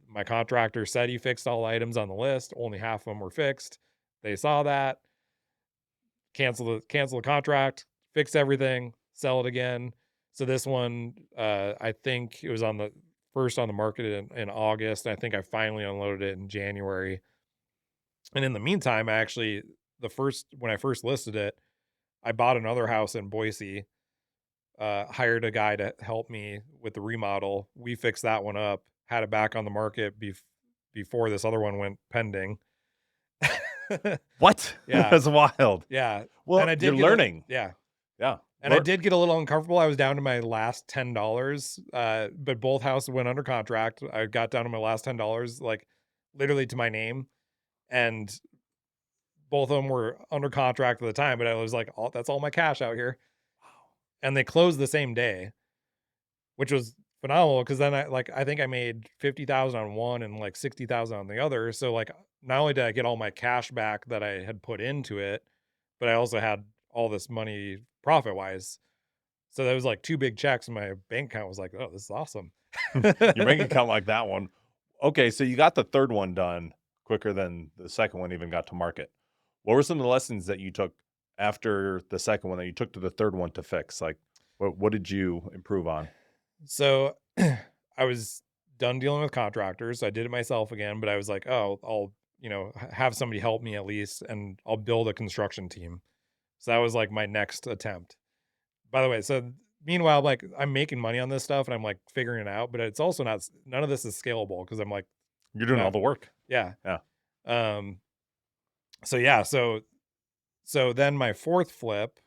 Speaker 1: my contractor said he fixed all items on the list. Only half of them were fixed. They saw that, cancel the contract, fix everything, sell it again. So this one, I think it was on the first on the market in August. I think I finally unloaded it in January. And in the meantime, I actually when I first listed it, I bought another house in Boise, hired a guy to help me with the remodel. We fixed that one up, had it back on the market before this other one went pending.
Speaker 2: What?
Speaker 1: Yeah,
Speaker 2: That's wild.
Speaker 1: yeah, and
Speaker 2: Well,
Speaker 1: I
Speaker 2: you're
Speaker 1: did get a
Speaker 2: learning.
Speaker 1: yeah,
Speaker 2: Yeah.
Speaker 1: and I did get a little uncomfortable. I was down to my last $10, but both houses went under contract. I got down to my last $10, like, literally to my name, and both of them were under contract at the time, but I was like, "Oh, that's all my cash out here." And they closed the same day, which was phenomenal because then I think I made 50,000 on one and like 60,000 on the other. So like not only did I get all my cash back that I had put into it, but I also had all this money profit wise. So that was like two big checks and my bank account was like, "Oh, this is awesome."
Speaker 2: Your bank account like that one. Okay, so you got the third one done quicker than the second one even got to market. What were some of the lessons that you took after the second one that you took to the third one to fix? Like, what did you improve on?
Speaker 1: So I was done dealing with contractors. So I did it myself again, but I was like, oh, I'll, have somebody help me at least, and I'll build a construction team. So that was like my next attempt. By the way, so meanwhile, like I'm making money on this stuff and I'm like figuring it out, but it's also not, none of this is scalable because I'm like,
Speaker 2: You're doing all
Speaker 1: not,
Speaker 2: the work.
Speaker 1: yeah.
Speaker 2: Yeah.
Speaker 1: Um, so yeah, so then my fourth flip,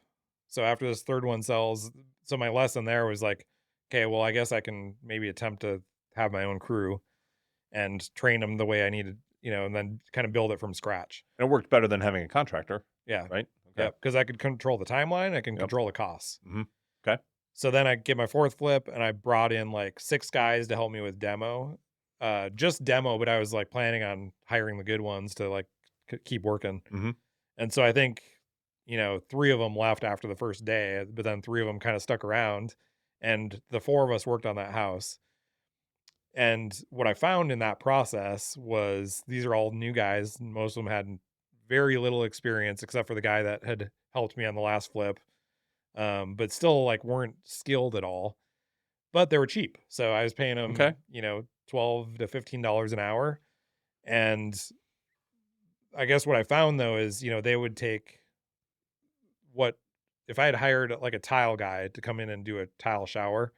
Speaker 1: so after this third one sells, so my lesson there was like, okay, well, I guess I can maybe attempt to have my own crew and train them the way I needed, and then kind of build it from scratch.
Speaker 2: And it worked better than having a contractor,
Speaker 1: Yeah.
Speaker 2: right? Okay.
Speaker 1: Yep. Because I could control the timeline, I can
Speaker 2: Yep.
Speaker 1: control the costs.
Speaker 2: Mm-hmm. Okay.
Speaker 1: So then I get my fourth flip and I brought in like 6 guys to help me with demo. Just demo, but I was like planning on hiring the good ones to like keep working.
Speaker 2: Mm-hmm.
Speaker 1: And so I think, 3 of them left after the first day, but then 3 of them kind of stuck around, and the 4 of us worked on that house. And what I found in that process was these are all new guys. And most of them had very little experience except for the guy that had helped me on the last flip. But still like weren't skilled at all, but they were cheap. So I was paying
Speaker 2: Okay.
Speaker 1: them, $12 to $15 an hour. And I guess what I found though is, they would take what if I had hired like a tile guy to come in and do a tile shower,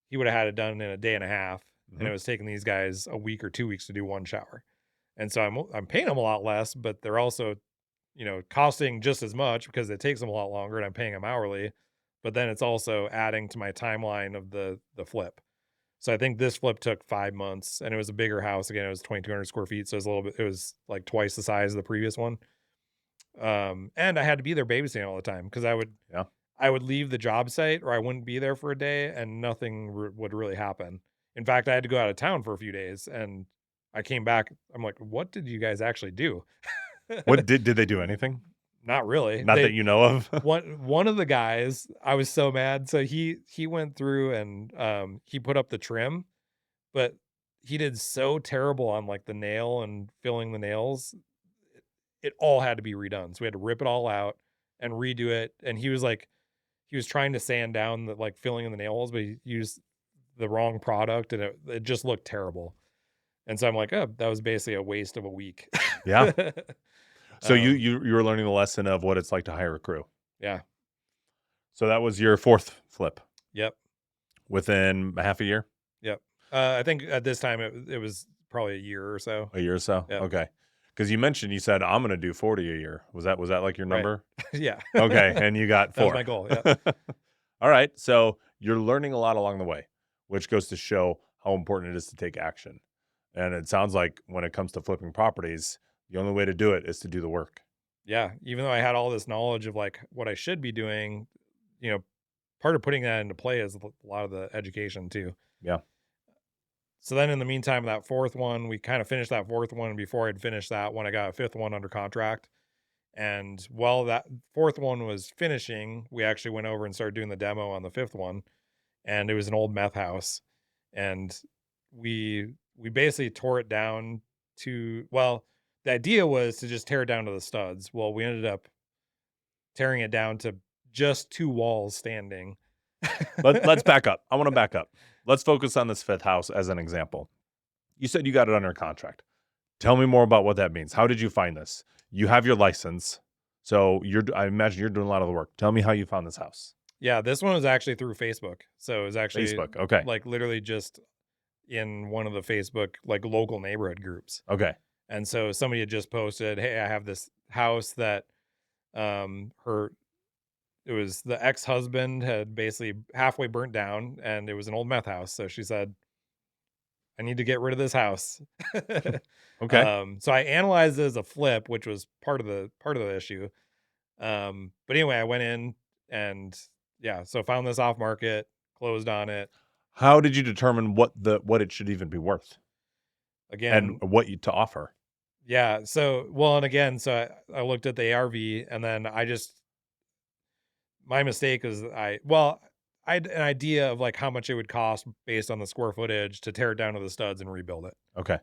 Speaker 1: he would have had it done in a day and a half, and
Speaker 2: Mm-hmm.
Speaker 1: it was taking these guys a week or 2 weeks to do one shower. And so I'm paying them a lot less, but they're also, costing just as much because it takes them a lot longer and I'm paying them hourly. But then it's also adding to my timeline of the flip. So I think this flip took 5 months and it was a bigger house. Again, it was 2,200 square feet. So it was like twice the size of the previous one. And I had to be there babysitting all the time because
Speaker 2: Yeah.
Speaker 1: I would leave the job site or I wouldn't be there for a day and nothing would really happen. In fact, I had to go out of town for a few days and I came back. I'm like, what did you guys actually do?
Speaker 2: What did they do anything?
Speaker 1: Not really.
Speaker 2: Not that you know of.
Speaker 1: One of the guys, I was so mad. So he went through and he put up the trim, but he did so terrible on like the nail and filling the nails. It all had to be redone. So we had to rip it all out and redo it. And he was trying to sand down the like filling in the nail holes, but he used the wrong product and it just looked terrible. And so I'm like, oh, that was basically a waste of a week.
Speaker 2: Yeah. So you
Speaker 1: Um,
Speaker 2: you were learning the lesson of what it's like to hire a crew.
Speaker 1: yeah.
Speaker 2: So that was your fourth flip
Speaker 1: Yep.
Speaker 2: within a half a year,
Speaker 1: Yep. I think at this time it was probably a year or so.
Speaker 2: a year or so.
Speaker 1: Yep.
Speaker 2: Okay. Because you said I'm going to do 40 a year. Was that like your
Speaker 1: Right.
Speaker 2: number?
Speaker 1: Yeah.
Speaker 2: Okay, and you got
Speaker 1: That was
Speaker 2: 4.
Speaker 1: my goal. Yeah.
Speaker 2: All right. So you're learning a lot along the way, which goes to show how important it is to take action. And it sounds like when it comes to flipping properties, the only way to do it is to do the work.
Speaker 1: Yeah. Even though I had all this knowledge of like what I should be doing, part of putting that into play is a lot of the education too.
Speaker 2: Yeah.
Speaker 1: So then in the meantime, that fourth one, we kind of finished that fourth one. And before I'd finished that one, I got a fifth one under contract. And while that fourth one was finishing, we actually went over and started doing the demo on the fifth one. And it was an old meth house. And we basically tore it down to, well, the idea was to just tear it down to the studs. Well, we ended up tearing it down to just 2 walls standing.
Speaker 2: Let's back up. I want to back up. Let's focus on this fifth house as an example. You said you got it under contract. Tell me more about what that means. How did you find this? You have your license. So I imagine you're doing a lot of the work. Tell me how you found this house.
Speaker 1: Yeah, this one was actually through Facebook. So it was actually
Speaker 2: Facebook. Okay.
Speaker 1: like literally just in one of the Facebook like local neighborhood groups.
Speaker 2: Okay.
Speaker 1: And so somebody had just posted, "Hey, I have this house that her it was the ex-husband had basically halfway burnt down and it was an old meth house." So she said, "I need to get rid of this house."
Speaker 2: Okay.
Speaker 1: So I analyzed it as a flip, which was part of the issue. But anyway, I went in and yeah, so found this off market, closed on it.
Speaker 2: How did you determine what it should even be worth and
Speaker 1: Again,
Speaker 2: what you to offer?
Speaker 1: yeah, so well, and again, so I looked at the ARV and then my mistake is I had an idea of like how much it would cost based on the square footage to tear it down to the studs and rebuild it.
Speaker 2: Okay.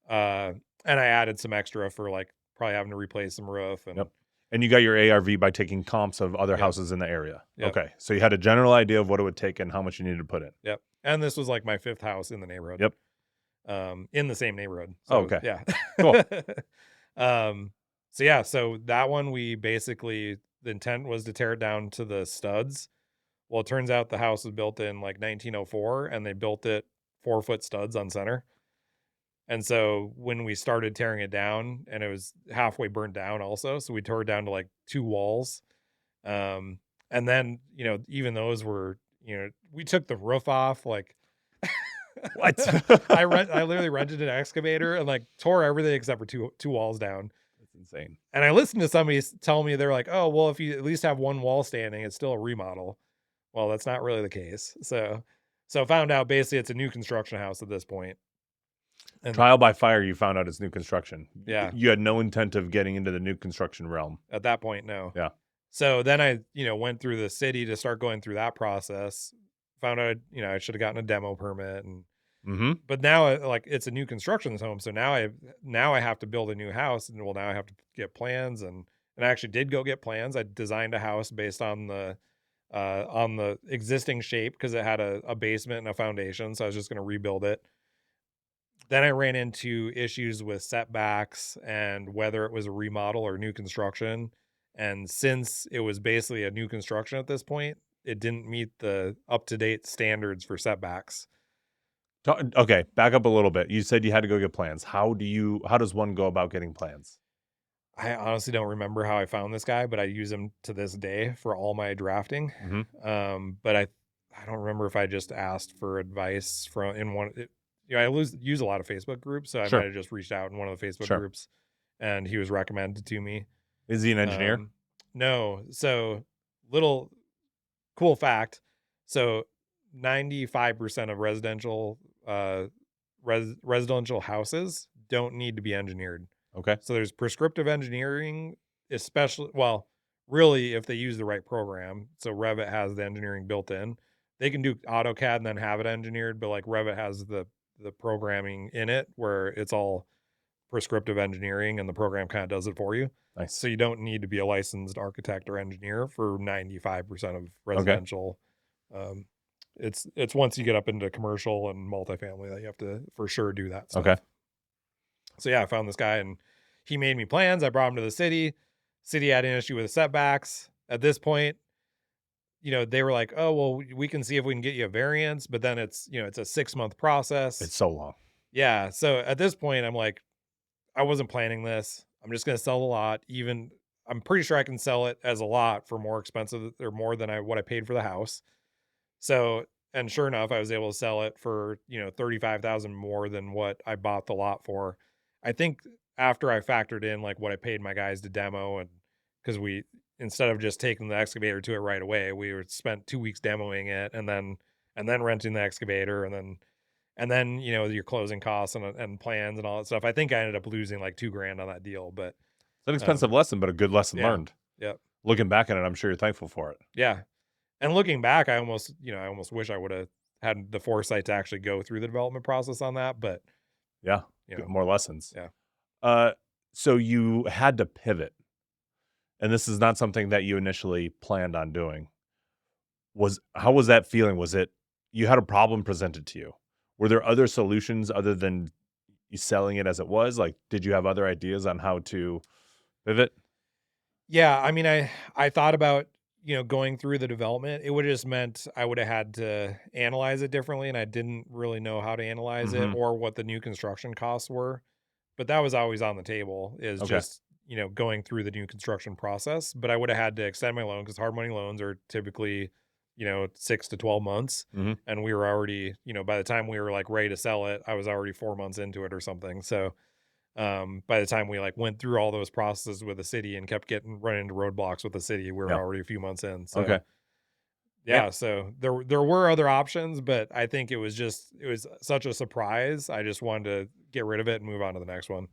Speaker 1: And I added some extra for like probably having to replace some roof and
Speaker 2: Yep. And you got your ARV by taking comps of other
Speaker 1: Yep.
Speaker 2: houses in the area.
Speaker 1: Yep.
Speaker 2: Okay. So you had a general idea of what it would take and how much you needed to put in.
Speaker 1: Yep. And this was like my 5th house in the neighborhood.
Speaker 2: Yep.
Speaker 1: In the same neighborhood.
Speaker 2: Oh,
Speaker 1: So
Speaker 2: okay.
Speaker 1: yeah.
Speaker 2: Cool.
Speaker 1: So yeah, so that one we basically the intent was to tear it down to the studs. Well, it turns out the house was built in like 1904 and they built it 4-foot studs on center. And so when we started tearing it down and it was halfway burnt down also, so we tore it down to like 2 walls. Um, and then, even those were, we took the roof off, like
Speaker 2: What?
Speaker 1: I literally rented an excavator and like tore everything except for two walls down.
Speaker 2: That's insane.
Speaker 1: And I listened to somebody tell me they're like, "Oh, well, if you at least have one wall standing, it's still a remodel." Well, that's not really the case. So I found out basically it's a new construction house at this point. And
Speaker 2: Trial by fire, you found out it's new construction.
Speaker 1: yeah,
Speaker 2: You had no intent of getting into the new construction realm.
Speaker 1: at that point, no.
Speaker 2: Yeah.
Speaker 1: So then I, went through the city to start going through that process. Found out, I should have gotten a demo permit and
Speaker 2: Mm-hmm.
Speaker 1: but now like it's a new construction home. So now I have to build a new house and well now I have to get plans and I actually did go get plans. I designed a house based on the existing shape because it had a basement and a foundation. So I was just going to rebuild it. Then I ran into issues with setbacks and whether it was a remodel or new construction. And since it was basically a new construction at this point, it didn't meet the up-to-date standards for setbacks.
Speaker 2: Okay, back up a little bit. You said you had to go get plans. How does one go about getting plans?
Speaker 1: I honestly don't remember how I found this guy, but I use him to this day for all my drafting.
Speaker 2: Mm-hmm.
Speaker 1: But I don't remember if I just asked for advice from in one. I use a lot of Facebook groups, so I
Speaker 2: Sure.
Speaker 1: might have just reached out in one of the Facebook
Speaker 2: Sure.
Speaker 1: groups, and he was recommended to me.
Speaker 2: Is he an engineer?
Speaker 1: No, so little cool fact. So 95% of residential houses don't need to be engineered.
Speaker 2: Okay.
Speaker 1: So there's prescriptive engineering, especially, well, really, if they use the right program. So Revit has the engineering built in. They can do AutoCAD and then have it engineered, but like Revit has the programming in it where it's all prescriptive engineering and the program kind of does it for you.
Speaker 2: Nice.
Speaker 1: So you don't need to be a licensed architect or engineer for 95% of
Speaker 2: Okay.
Speaker 1: residential. It's once you get up into commercial and multifamily that you have to for sure do that stuff.
Speaker 2: Okay.
Speaker 1: So yeah, I found this guy and he made me plans. I brought him to the city. City had an issue with the setbacks. At this point, they were like, "Oh, well, we can see if we can get you a variance," but then it's a 6-month process.
Speaker 2: It's so long.
Speaker 1: Yeah. So at this point, I'm like, I wasn't planning this. I'm just gonna sell the lot. Even I'm pretty sure I can sell it as a lot for more expensive or more than what I paid for the house. So, and sure enough, I was able to sell it for, 35,000 more than what I bought the lot for. I think after I factored in like what I paid my guys to demo and because we instead of just taking the excavator to it right away, we were spent 2 weeks demoing it and then renting the excavator and then your closing costs and plans and all that stuff. I think I ended up losing like $2,000 on that deal, but
Speaker 2: It's an expensive lesson, but a good lesson
Speaker 1: yeah.
Speaker 2: learned.
Speaker 1: Yep.
Speaker 2: Looking back at it, I'm sure you're thankful for it.
Speaker 1: Yeah. And looking back, I almost wish I would have had the foresight to actually go through the development process on that, but
Speaker 2: Yeah. More lessons.
Speaker 1: Yeah.
Speaker 2: So you had to pivot. And this is not something that you initially planned on doing. How was that feeling? Was it you had a problem presented to you? Were there other solutions other than you selling it as it was? Like, did you have other ideas on how to pivot?
Speaker 1: Yeah, I mean, I thought about, going through the development. It would have just meant I would have had to analyze it differently, and I didn't really know how to analyze it
Speaker 2: Mhm.
Speaker 1: or what the new construction costs were. But that was always on the table is
Speaker 2: Okay.
Speaker 1: just, going through the new construction process. But I would have had to extend my loan because hard money loans are typically, 6 to 12 months.
Speaker 2: Mhm.
Speaker 1: And we were already, by the time we were like ready to sell it, I was already 4 months into it or something. So by the time we like went through all those processes with the city and kept running into roadblocks with the city, we were
Speaker 2: Yeah.
Speaker 1: already a few months in. So
Speaker 2: Okay.
Speaker 1: yeah, so there were other options, but I think it was such a surprise. I just wanted to get rid of it and move on to the next one.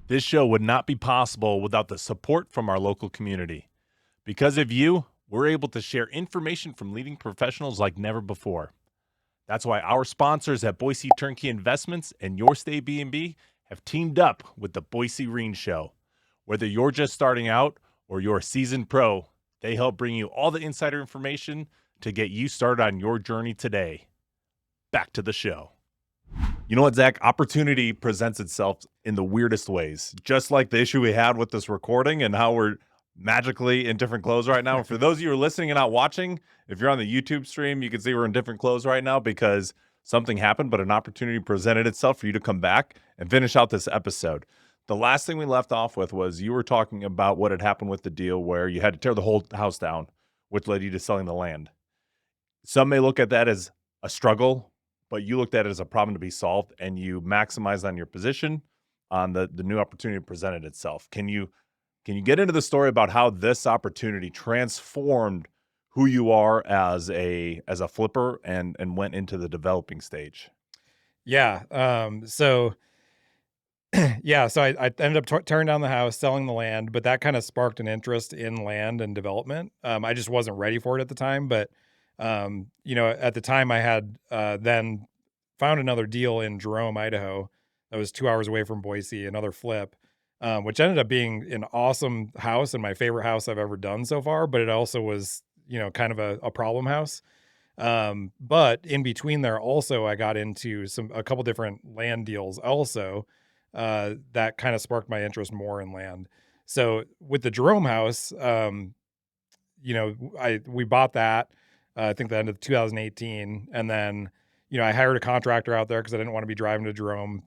Speaker 2: This show would not be possible without the support from our local community. Because of you, we're able to share information from leading professionals like never before. That's why our sponsors at Boise Turnkey Investments and Your Stay B&B have teamed up with the Boise Reen Show. Whether you're just starting out or you're a seasoned pro, they help bring you all the insider information to get you started on your journey today. Back to the show. You know what, Zach? Opportunity presents itself in the weirdest ways, just like the issue we had with this recording and how we're magically in different clothes right now. For those of you who are listening and not watching, if you're on the YouTube stream, you can see we're in different clothes right now because something happened, but an opportunity presented itself for you to come back and finish out this episode. The last thing we left off with was you were talking about what had happened with the deal where you had to tear the whole house down, which led you to selling the land. Some may look at that as a struggle, but you looked at it as a problem to be solved, and you maximized on your position on the new opportunity presented itself. Can you get into the story about how this opportunity transformed who you are as a flipper and went into the developing stage?
Speaker 1: Yeah. So yeah, so I ended up tearing down the house, selling the land, but that kind of sparked an interest in land and development. I just wasn't ready for it at the time, but at the time I had then found another deal in Jerome, Idaho, that was 2 hours away from Boise, another flip, which ended up being an awesome house and my favorite house I've ever done so far. But it also was, kind of a problem house. But in between there, also I got into a couple different land deals also that kind of sparked my interest more in land. So with the Jerome house, we bought that, I think the end of 2018. And then, I hired a contractor out there because I didn't want to be driving to Jerome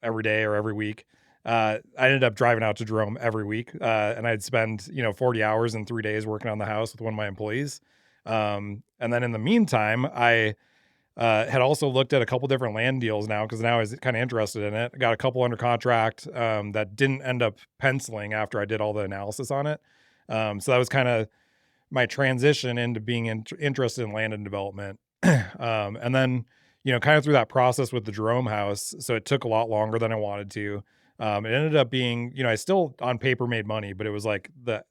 Speaker 1: every day or every week. I ended up driving out to Jerome every week. And I'd spend, 40 hours in 3 days working on the house with one of my employees. And then in the meantime, I had also looked at a couple different land deals now because now I was kind of interested in it. I got a couple under contract that didn't end up penciling after I did all the analysis on it. So that was kind of my transition into being interested in land and development. And then, kind of through that process with the Jerome house, so it took a lot longer than I wanted to. It ended up being, I still on paper made money, but it was like the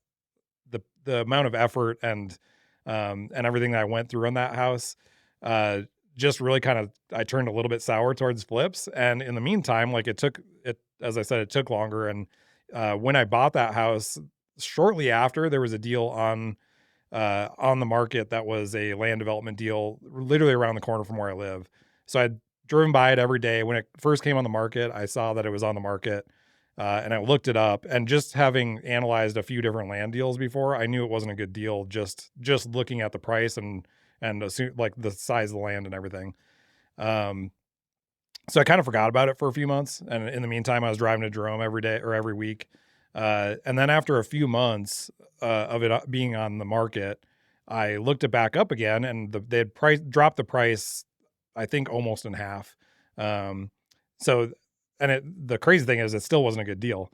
Speaker 1: amount of effort and everything that I went through on that house, just really kind of I turned a little bit sour towards flips. And in the meantime, like as I said, it took longer. And when I bought that house, shortly after there was a deal on the market that was a land development deal literally around the corner from where I live. So I'd driven by it every day. When it first came on the market, I saw that it was on the market. And I looked it up, and just having analyzed a few different land deals before, I knew it wasn't a good deal. Just looking at the price and assume, like the size of the land and everything. So I kind of forgot about it for a few months. And in the meantime, I was driving to Jerome every day or every week. And then after a few months of it being on the market, I looked it back up again, and they had dropped the price, I think almost in half. So, and the crazy thing is, it still wasn't a good deal.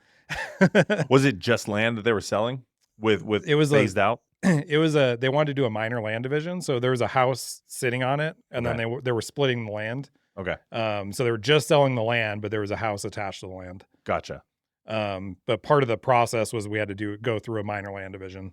Speaker 2: Was it just land that they were selling with
Speaker 1: It was
Speaker 2: phased out?
Speaker 1: It was they wanted to do a minor land division, so there was a house sitting on it, and then
Speaker 2: Okay.
Speaker 1: they were splitting the land.
Speaker 2: Okay.
Speaker 1: So they were just selling the land, but there was a house attached to the land.
Speaker 2: Gotcha.
Speaker 1: But part of the process was we had to go through a minor land division.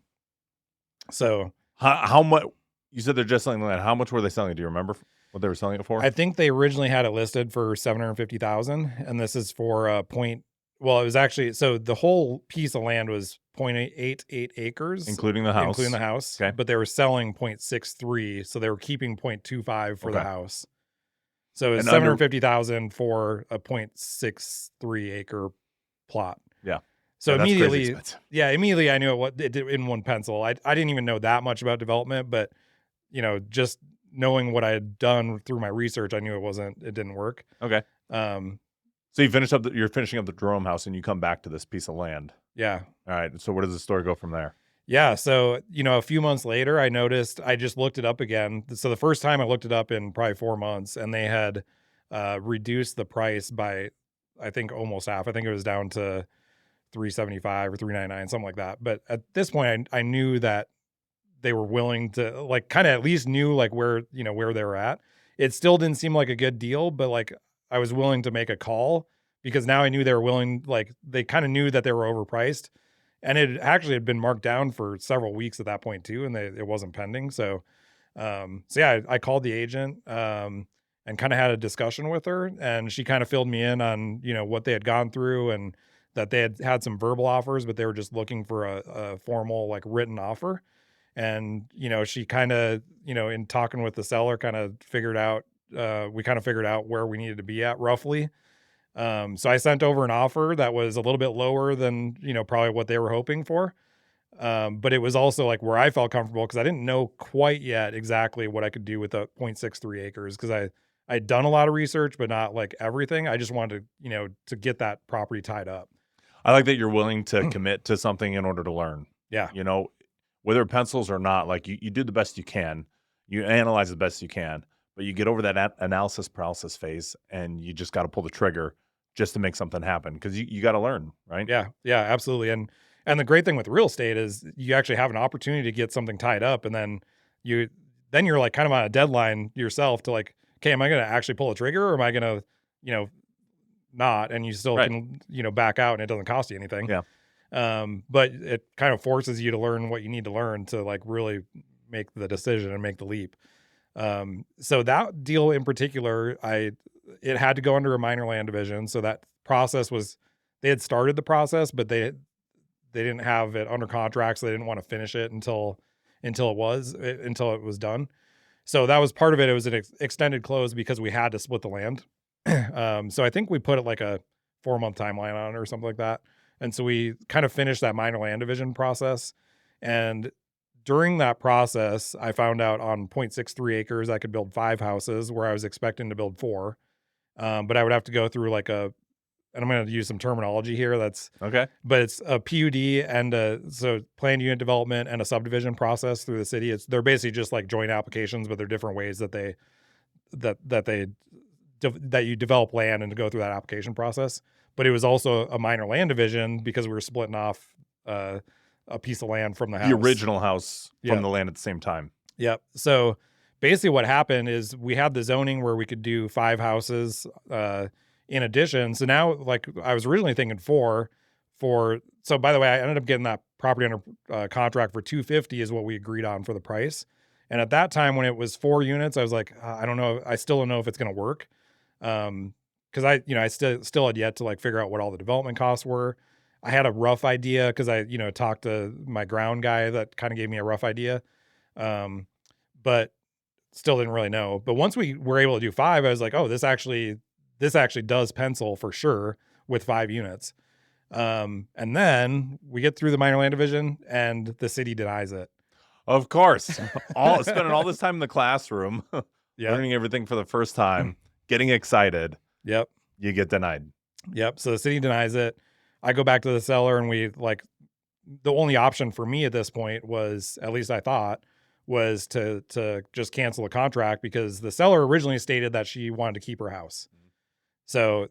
Speaker 1: So
Speaker 2: How much? You said they're just selling the land. How much were they selling it? Do you remember what they were selling it for?
Speaker 1: I think they originally had it listed for 750,000, and this is for a point. Well, it was actually, so the whole piece of land was 0.88 acres,
Speaker 2: Including the house. Okay.
Speaker 1: But they were selling 0.63, so they were keeping 0.25 for the
Speaker 2: Okay.
Speaker 1: house. So it was
Speaker 2: And
Speaker 1: 750,000 for a 0.63 acre plot.
Speaker 2: Yeah.
Speaker 1: So
Speaker 2: Yeah, that's crazy
Speaker 1: immediately,
Speaker 2: expensive.
Speaker 1: immediately I knew it did in one pencil. I didn't even know that much about development, but just knowing what I had done through my research, I knew it didn't work.
Speaker 2: Okay.
Speaker 1: Um,
Speaker 2: So you're finishing up the Jerome house, and you come back to this piece of land.
Speaker 1: yeah.
Speaker 2: All right. So where does the story go from there?
Speaker 1: Yeah. So, a few months later, I noticed, I just looked it up again. So the first time I looked it up in probably 4 months, and they had reduced the price by, I think, almost half. I think it was down to 375 or 399, something like that. But at this point, I knew that they were willing to, like, kind of at least knew like where they were at. It still didn't seem like a good deal, but like I was willing to make a call because now I knew they were willing, like they kind of knew that they were overpriced, and it actually had been marked down for several weeks at that point too, and it wasn't pending. So, yeah, I called the agent, and kind of had a discussion with her, and she kind of filled me in on, what they had gone through and that they had some verbal offers, but they were just looking for a formal like written offer. And, she kind of, in talking with the seller, kind of figured out, we kind of figured out where we needed to be at roughly. So I sent over an offer that was a little bit lower than, probably what they were hoping for. But it was also like where I felt comfortable because I didn't know quite yet exactly what I could do with the 0.63 acres because I'd done a lot of research, but not like everything. I just wanted to, to get that property tied up.
Speaker 2: I like that you're willing to commit to something in order to learn.
Speaker 1: Yeah.
Speaker 2: You know, whether it pencils or not, like you do the best you can, you analyze the best you can, but you get over that analysis paralysis phase and you just got to pull the trigger just to make something happen because you got to learn, right?
Speaker 1: Yeah. Yeah, absolutely. And the great thing with real estate is you actually have an opportunity to get something tied up and you you're like kind of on a deadline yourself to like, okay, am I going to actually pull a trigger or am I going to, you know, not, and you still
Speaker 2: Right.
Speaker 1: can, back out and it doesn't cost you anything.
Speaker 2: Yeah.
Speaker 1: But it kind of forces you to learn what you need to learn to like really make the decision and make the leap. So that deal in particular, it had to go under a minor land division. So that process was, they had started the process, but they didn't have it under contract. So they didn't want to finish it until it was done. So that was part of it. It was an extended close because we had to split the land. So I think we put it like a 4-month timeline on it or something like that. And so we kind of finished that minor land division process. And during that process, I found out on 0.63 acres, I could build 5 houses where I was expecting to build 4. But I would have to go through like and I'm going to use some terminology here.
Speaker 2: Okay.
Speaker 1: But it's a PUD and so planned unit development and a subdivision process through the city. They're basically just like joint applications, but they're different ways that you develop land and to go through that application process. But it was also a minor land division because we were splitting off a piece of land from the house.
Speaker 2: The original house from
Speaker 1: Yeah.
Speaker 2: the land at the same time.
Speaker 1: Yep. So basically what happened is we had the zoning where we could do 5 houses in addition. So now, like I was originally thinking 4 so by the way, I ended up getting that property under contract for 250 is what we agreed on for the price. And at that time when it was 4 units, I was like, I don't know. I still don't know if it's going to work. Cause I still had yet to like figure out what all the development costs were. I had a rough idea because I, talked to my ground guy that kind of gave me a rough idea. But still didn't really know. But once we were able to do 5, I was like, oh, this actually does pencil for sure with 5 units. And then we get through the minor land division and the city denies it.
Speaker 2: Of course. Spending all this time in the classroom,
Speaker 1: Yeah.
Speaker 2: learning everything for the first time, getting excited.
Speaker 1: Yep.
Speaker 2: You get denied.
Speaker 1: Yep. So the city denies it. I go back to the seller and the only option for me at this point was, at least I thought, was to just cancel the contract because the seller originally stated that she wanted to keep her house. So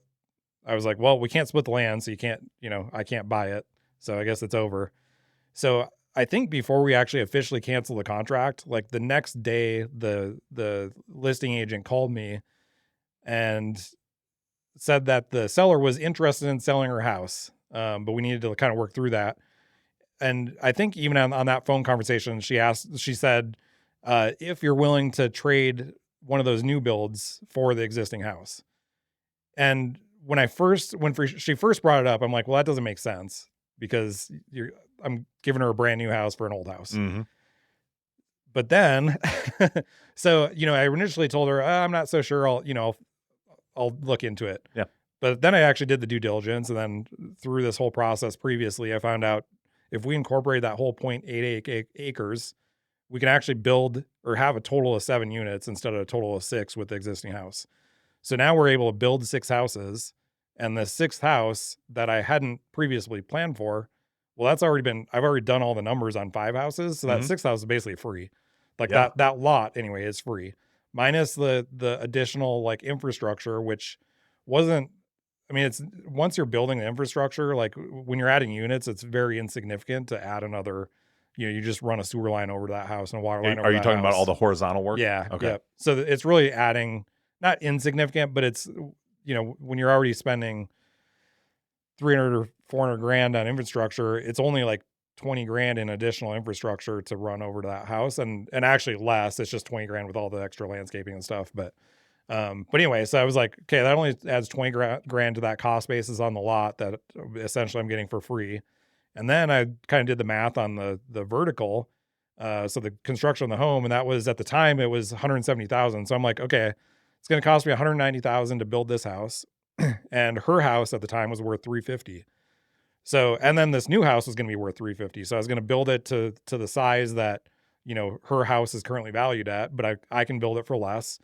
Speaker 1: I was like, well, we can't split the land, so you can't, I can't buy it. So I guess it's over. So I think before we actually officially canceled the contract, like the next day, the listing agent called me and said that the seller was interested in selling her house. But we needed to kind of work through that. And I think even on that phone conversation, she said, if you're willing to trade one of those new builds for the existing house. And when she first brought it up, I'm like, well, that doesn't make sense because I'm giving her a brand new house for an old house.
Speaker 2: Mm-hmm.
Speaker 1: But then, so, I initially told her, I'm not so sure. I'll look into it.
Speaker 2: Yeah.
Speaker 1: But then I actually did the due diligence. And then through this whole process previously, I found out if we incorporate that whole 0.88 acres, we can actually build or have a total of 7 units instead of a total of 6 with the existing house. So now we're able to build 6 houses, and the 6th house that I hadn't previously planned for, well, I've already done all the numbers on 5 houses. So that 6th house is basically free. Like that lot anyway is free, minus the additional like infrastructure, which wasn't, it's once you're building the infrastructure, like when you're adding units, it's very insignificant to add another, you just run a sewer line over to that house and a water line over
Speaker 2: Are you
Speaker 1: that
Speaker 2: talking about
Speaker 1: house.
Speaker 2: all the horizontal work?
Speaker 1: Yeah.
Speaker 2: Okay.
Speaker 1: Yeah. So it's really adding, not insignificant, but it's, when you're already spending 300 or 400 grand on infrastructure, it's only like 20 grand in additional infrastructure to run over to that house. And actually less, it's just 20 grand with all the extra landscaping and stuff. But, But anyway, so I was like, okay, that only adds 20 grand to that cost basis on the lot that essentially I'm getting for free. And then I kind of did the math on the vertical, so the construction of the home, and that was at the time it was 170,000. So I'm like, okay, it's going to cost me 190,000 to build this house, and her house at the time was worth 350. So, and then this new house was going to be worth 350. So I was going to build it to the size that her house is currently valued at, but I can build it for less.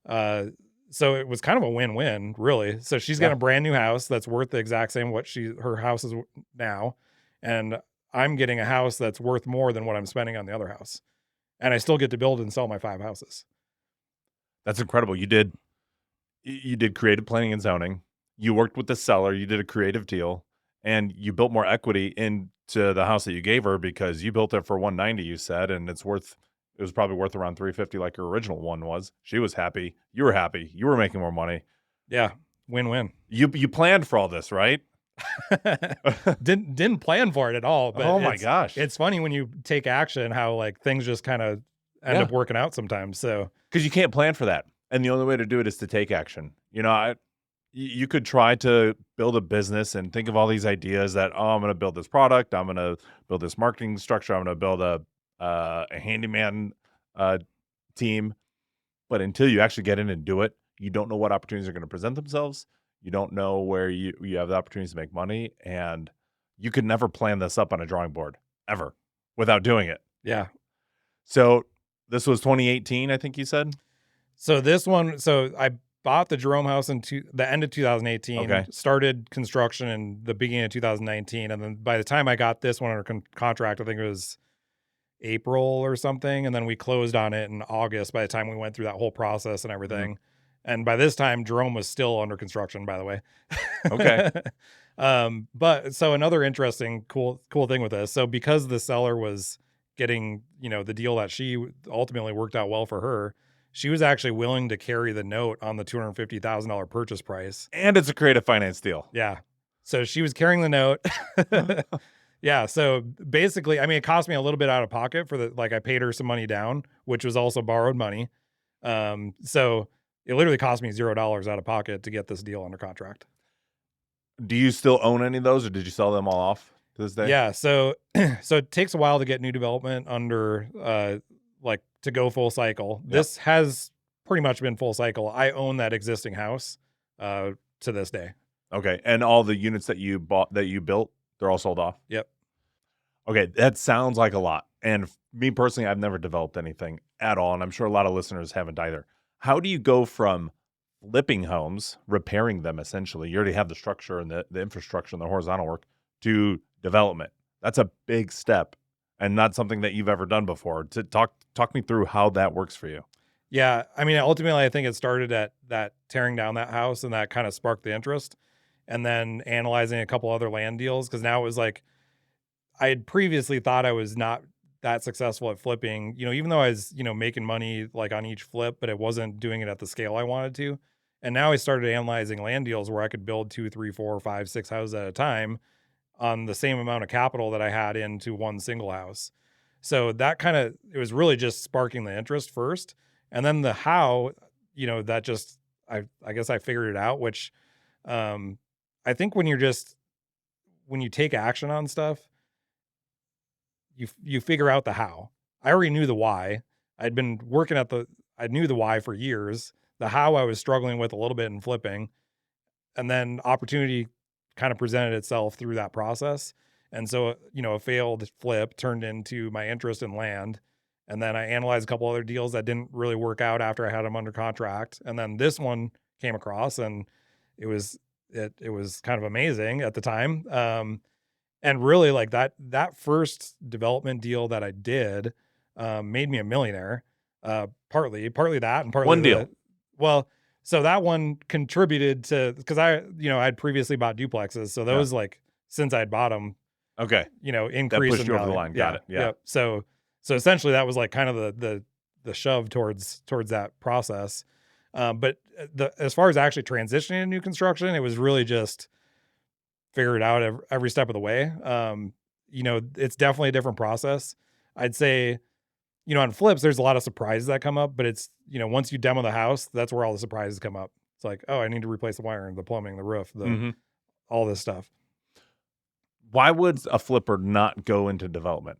Speaker 1: Uh, so it was kind of a win-win, really. So she's got
Speaker 2: Yeah.
Speaker 1: a brand new house that's worth the exact same what her house is now, and I'm getting a house that's worth more than what I'm spending on the other house, and I still get to build and sell my 5 houses.
Speaker 2: That's incredible. You did creative planning and zoning. You worked with the seller. You did a creative deal, and you built more equity into the house that you gave her because you built it for 190. You said, and it was probably worth around 350, like your original one was. She was happy. You were happy. You were making more money.
Speaker 1: Yeah, win-win.
Speaker 2: You planned for all this, right?
Speaker 1: Didn't plan for it at all, but
Speaker 2: Oh my gosh.
Speaker 1: it's funny when you take action how like things just kind of end
Speaker 2: Yeah.
Speaker 1: up working out sometimes. So
Speaker 2: Because you can't plan for that, and the only way to do it is to take action. You could try to build a business and think of all these ideas that, oh, I'm going to build this product, I'm going to build this marketing structure, I'm going to build a handyman team. But until you actually get in and do it, you don't know what opportunities are going to present themselves. You don't know where you have the opportunities to make money, and you could never plan this up on a drawing board ever without doing it.
Speaker 1: yeah.
Speaker 2: So this was 2018, I think you said.
Speaker 1: So I bought the Jerome house the end of 2018,
Speaker 2: Okay.
Speaker 1: started construction in the beginning of 2019. And then by the time I got this one under contract, I think it was April or something. And then we closed on it in August by the time we went through that whole process and everything. And by this time, Jerome was still under construction, by the way.
Speaker 2: Okay.
Speaker 1: But so another interesting, cool thing with this. So because the seller was getting, the deal that she ultimately worked out well for her, she was actually willing to carry the note on the $250,000 purchase price.
Speaker 2: And it's a creative finance deal.
Speaker 1: Yeah. So she was carrying the note. Yeah. So basically, I mean, it cost me a little bit out of pocket I paid her some money down, which was also borrowed money. So it literally cost me $0 out of pocket to get this deal under contract.
Speaker 2: Do you still own any of those, or did you sell them all off to this day?
Speaker 1: Yeah. So, so it takes a while to get new development under, to go full cycle.
Speaker 2: Yep.
Speaker 1: This has pretty much been full cycle. I own that existing house, to this day.
Speaker 2: Okay. And all the units that you built, they're all sold off?
Speaker 1: Yep.
Speaker 2: Okay. That sounds like a lot. And me personally, I've never developed anything at all. And I'm sure a lot of listeners haven't either. How do you go from flipping homes, repairing them essentially? You already have the structure and the infrastructure and the horizontal work to development. That's a big step and not something that you've ever done before. To talk me through how that works for you.
Speaker 1: Yeah. I mean, ultimately, I think it started at that tearing down that house, and that kind of sparked the interest. And then analyzing a couple other land deals, because now it was like I had previously thought I was not that successful at flipping, even though I was, making money like on each flip, but it wasn't doing it at the scale I wanted to. And now I started analyzing land deals where I could build 2, 3, 4, 5, 6 houses at a time on the same amount of capital that I had into one single house. So it was really just sparking the interest first. And then the how, that just, I guess I figured it out, which, I think when you take action on stuff, you figure out the how. I already knew the why. I knew the why for years. The how I was struggling with a little bit in flipping, and then opportunity kind of presented itself through that process. And so, a failed flip turned into my interest in land. And then I analyzed a couple other deals that didn't really work out after I had them under contract. And then this one came across, and it was kind of amazing at the time. And really like that first development deal that I did, made me a millionaire. Partly that, and partly
Speaker 2: One deal.
Speaker 1: Well, so that one contributed to, because I'd previously bought duplexes. So those since I'd bought them,
Speaker 2: Okay.
Speaker 1: increase
Speaker 2: pushed
Speaker 1: in
Speaker 2: you over the
Speaker 1: value.
Speaker 2: line. Got it. Yeah.
Speaker 1: Yep. So essentially that was like kind of the shove towards that process. But as far as actually transitioning to new construction, it was really just figure it out every step of the way. It's definitely a different process. I'd say on flips, there's a lot of surprises that come up, but it's, once you demo the house, that's where all the surprises come up. It's like, oh, I need to replace the wiring, the plumbing, the roof,
Speaker 2: Mhm.
Speaker 1: all this stuff.
Speaker 2: Why would a flipper not go into development?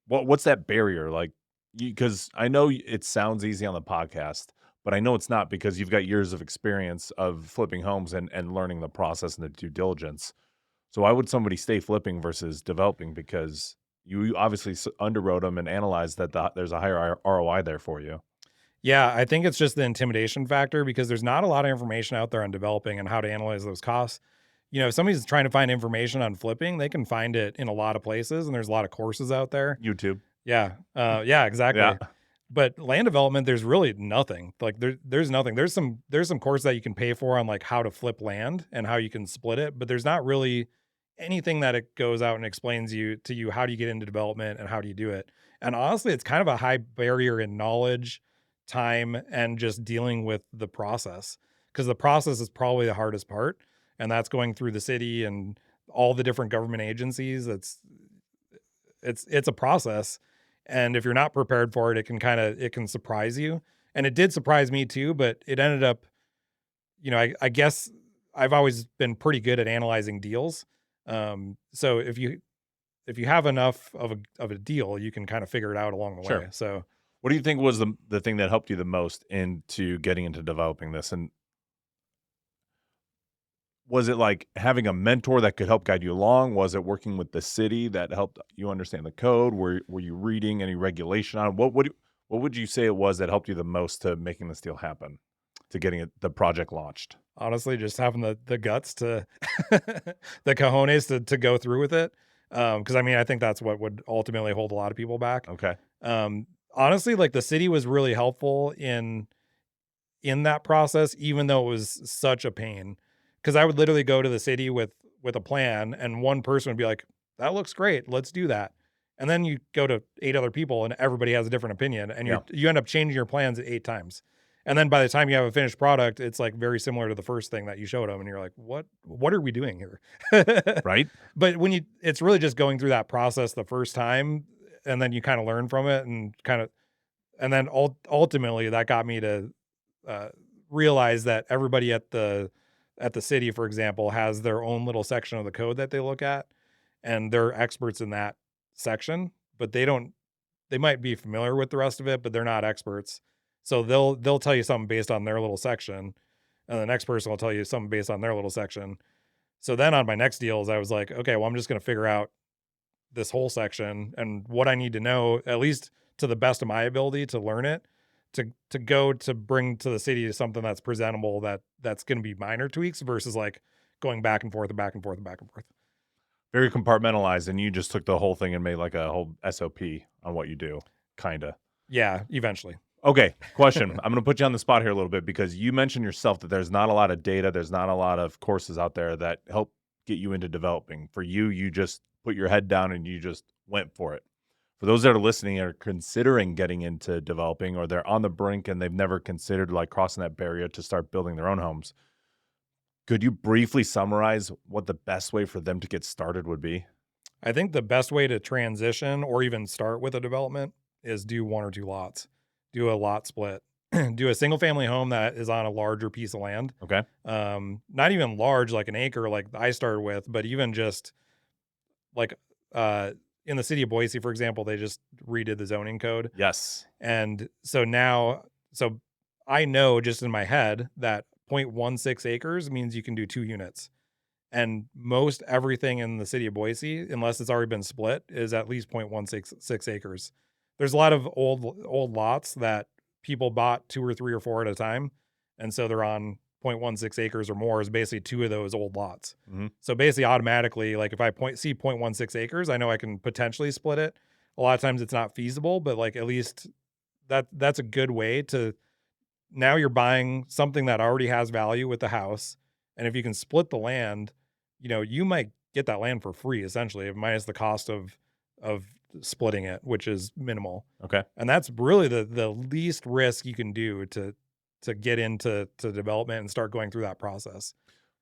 Speaker 2: What's that barrier? Like, because I know it sounds easy on the podcast, but I know it's not because you've got years of experience of flipping homes and learning the process and the due diligence. So why would somebody stay flipping versus developing? Because you obviously underwrote them and analyzed that there's a higher ROI there for you.
Speaker 1: Yeah, I think it's just the intimidation factor because there's not a lot of information out there on developing and how to analyze those costs. If somebody's trying to find information on flipping, they can find it in a lot of places, and there's a lot of courses out there.
Speaker 2: YouTube.
Speaker 1: Yeah, yeah,
Speaker 2: Yeah.
Speaker 1: exactly. But land development, there's really nothing. Like there's nothing. There's some course that you can pay for on like how to flip land and how you can split it, but there's not really anything that it goes out and explains to you how do you get into development and how do you do it. And honestly, it's kind of a high barrier in knowledge, time, and just dealing with the process because the process is probably the hardest part, and that's going through the city and all the different government agencies. It's a process, and if you're not prepared for it, it can surprise you, and it did surprise me too, but it ended up, I guess I've always been pretty good at analyzing deals. So if you have enough of a deal, you can kind of figure it out along the
Speaker 2: Sure.
Speaker 1: way. So
Speaker 2: What do you think was the thing that helped you the most into getting into developing this? And was it like having a mentor that could help guide you along? Was it working with the city that helped you understand the code? Were you reading any regulation on it? What would you say it was that helped you the most to making this deal happen, to getting the project launched?
Speaker 1: honestly, just having the guts to the cojones to go through with it. Because I mean, I think that's what would ultimately hold a lot of people back.
Speaker 2: Okay.
Speaker 1: Honestly, like the city was really helpful in that process, even though it was such a pain. Because I would literally go to the city with a plan, and one person would be like, "That looks great, let's do that." And then you go to 8 other people, and everybody has a different opinion, and
Speaker 2: Yeah.
Speaker 1: you end up changing your plans 8 times. And then by the time you have a finished product, it's like very similar to the first thing that you showed them, and you're like, "What are we doing here?"
Speaker 2: Right.
Speaker 1: But it's really just going through that process the first time, and then you kind of learn from it, and then ultimately that got me to uh, realize that everybody at the city, for example, has their own little section of the code that they look at, and they're experts in that section, but they might be familiar with the rest of it, but they're not experts. So they'll tell you something based on their little section, and the next person will tell you something based on their little section. So then on my next deals, I was like, okay, well, I'm just going to figure out this whole section and what I need to know, at least to the best of my ability to learn it, to go to bring to the city something that's presentable that's going to be minor tweaks versus like going back and forth and back and forth and back and forth.
Speaker 2: Very compartmentalized, and you just took the whole thing and made like a whole SOP on what you do, kinda.
Speaker 1: Yeah, eventually.
Speaker 2: Okay, question. I'm gonna put you on the spot here a little bit because you mentioned yourself that there's not a lot of data, there's not a lot of courses out there that help get you into developing. For you, you just put your head down and you just went for it. For those that are listening and are considering getting into developing, or they're on the brink and they've never considered like crossing that barrier to start building their own homes, could you briefly summarize what the best way for them to get started would be?
Speaker 1: I think the best way to transition or even start with a development is do 1 or 2 lots. Do a lot split. Do a single family home that is on a larger piece of land.
Speaker 2: Okay.
Speaker 1: Not even large like an acre like I started with, but even just like in the city of Boise, for example, they just redid the zoning code.
Speaker 2: Yes.
Speaker 1: And so I know just in my head that 0.16 acres means you can do 2 units. And most everything in the city of Boise, unless it's already been split, is at least 0.166 acres. There's a lot of old lots that people bought 2 or 3 or 4 at a time, and so they're on 0.16 acres or more is basically 2 of those old lots.
Speaker 2: Mhm.
Speaker 1: So basically automatically, like if I see 0.16 acres, I know I can potentially split it. A lot of times it's not feasible, but like at least that's a good way to now you're buying something that already has value with the house. And if you can split the land, you might get that land for free essentially, minus the cost of splitting it, which is minimal.
Speaker 2: Okay.
Speaker 1: And that's really the least risk you can do to get into development and start going through that process.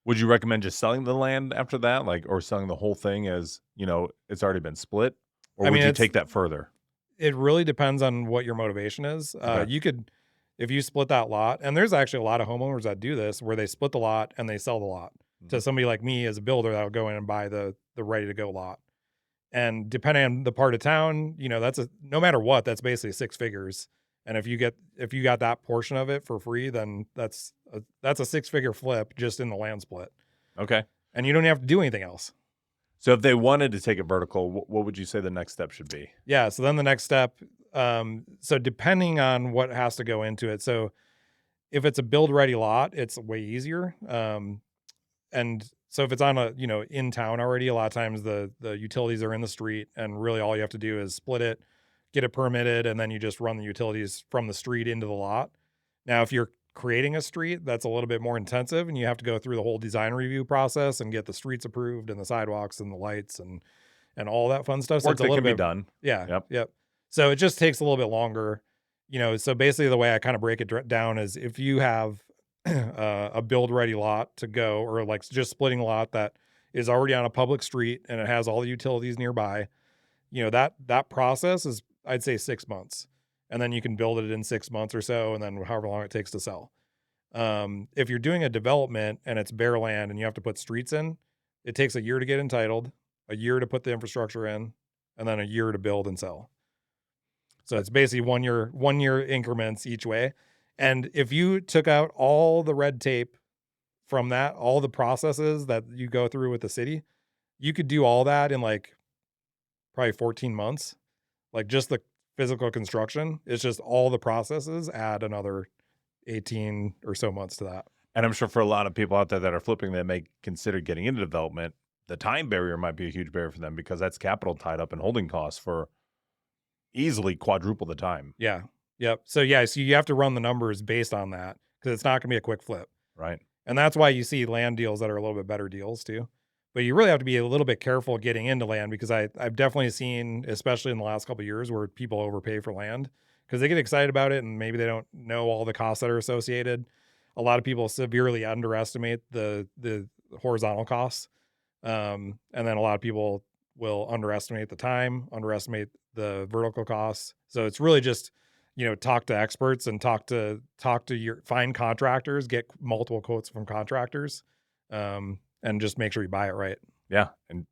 Speaker 2: Would you recommend just selling the land after that, like, or selling the whole thing as, it's already been split? Or
Speaker 1: I
Speaker 2: would
Speaker 1: mean,
Speaker 2: you
Speaker 1: it's
Speaker 2: take that further?
Speaker 1: It really depends on what your motivation is.
Speaker 2: Okay.
Speaker 1: You could, if you split that lot, and there's actually a lot of homeowners that do this, where they split the lot and they sell the lot to
Speaker 2: Mhm.
Speaker 1: somebody like me as a builder that'll go in and buy the ready to go lot. And depending on the part of town, that's no matter what, that's basically six figures. And if you got that portion of it for free, then that's a six figure flip just in the land split,
Speaker 2: Okay.
Speaker 1: and you don't have to do anything else.
Speaker 2: So if they wanted to take it vertical, what would you say the next step should be?
Speaker 1: Yeah. So then the next step, so depending on what has to go into it, so if it's a build ready lot, it's way easier. And so if it's on in town already, a lot of times the utilities are in the street, and really all you have to do is split it, get it permitted, and then you just run the utilities from the street into the lot. Now, if you're creating a street, that's a little bit more intensive, and you have to go through the whole design review process and get the streets approved and the sidewalks and the lights and all that fun stuff. So
Speaker 2: Work
Speaker 1: it's a
Speaker 2: that
Speaker 1: little
Speaker 2: can be
Speaker 1: bit,
Speaker 2: done.
Speaker 1: yeah,
Speaker 2: Yep.
Speaker 1: yep. So it just takes a little bit longer. So basically the way I kind of break it down is if you have a build ready lot to go, or like just splitting a lot that is already on a public street and it has all the utilities nearby, that process is, I'd say, 6 months. And then you can build it in 6 months or so, and then however long it takes to sell. If you're doing a development and it's bare land and you have to put streets in, it takes a year to get entitled, a year to put the infrastructure in, and then a year to build and sell. So it's basically 1 year increments each way. And if you took out all the red tape from that, all the processes that you go through with the city, you could do all that in like probably 14 months. Like just the physical construction, it's just all the processes add another 18 or so months to that.
Speaker 2: And I'm sure for a lot of people out there that are flipping that may consider getting into development, the time barrier might be a huge barrier for them because that's capital tied up in holding costs for easily quadruple the time,
Speaker 1: Yeah. Yep. So yeah, so you have to run the numbers based on that, because it's not gonna be a quick flip.
Speaker 2: right?
Speaker 1: And that's why you see land deals that are a little bit better deals too. But you really have to be a little bit careful getting into land, because I've definitely seen, especially in the last couple of years, where people overpay for land because they get excited about it and maybe they don't know all the costs that are associated. A lot of people severely underestimate the horizontal costs. And then a lot of people will underestimate the time, underestimate the vertical costs. So it's really just, talk to experts and talk to your find contractors, get multiple quotes from contractors, and just make sure you buy it right.
Speaker 2: Yeah. And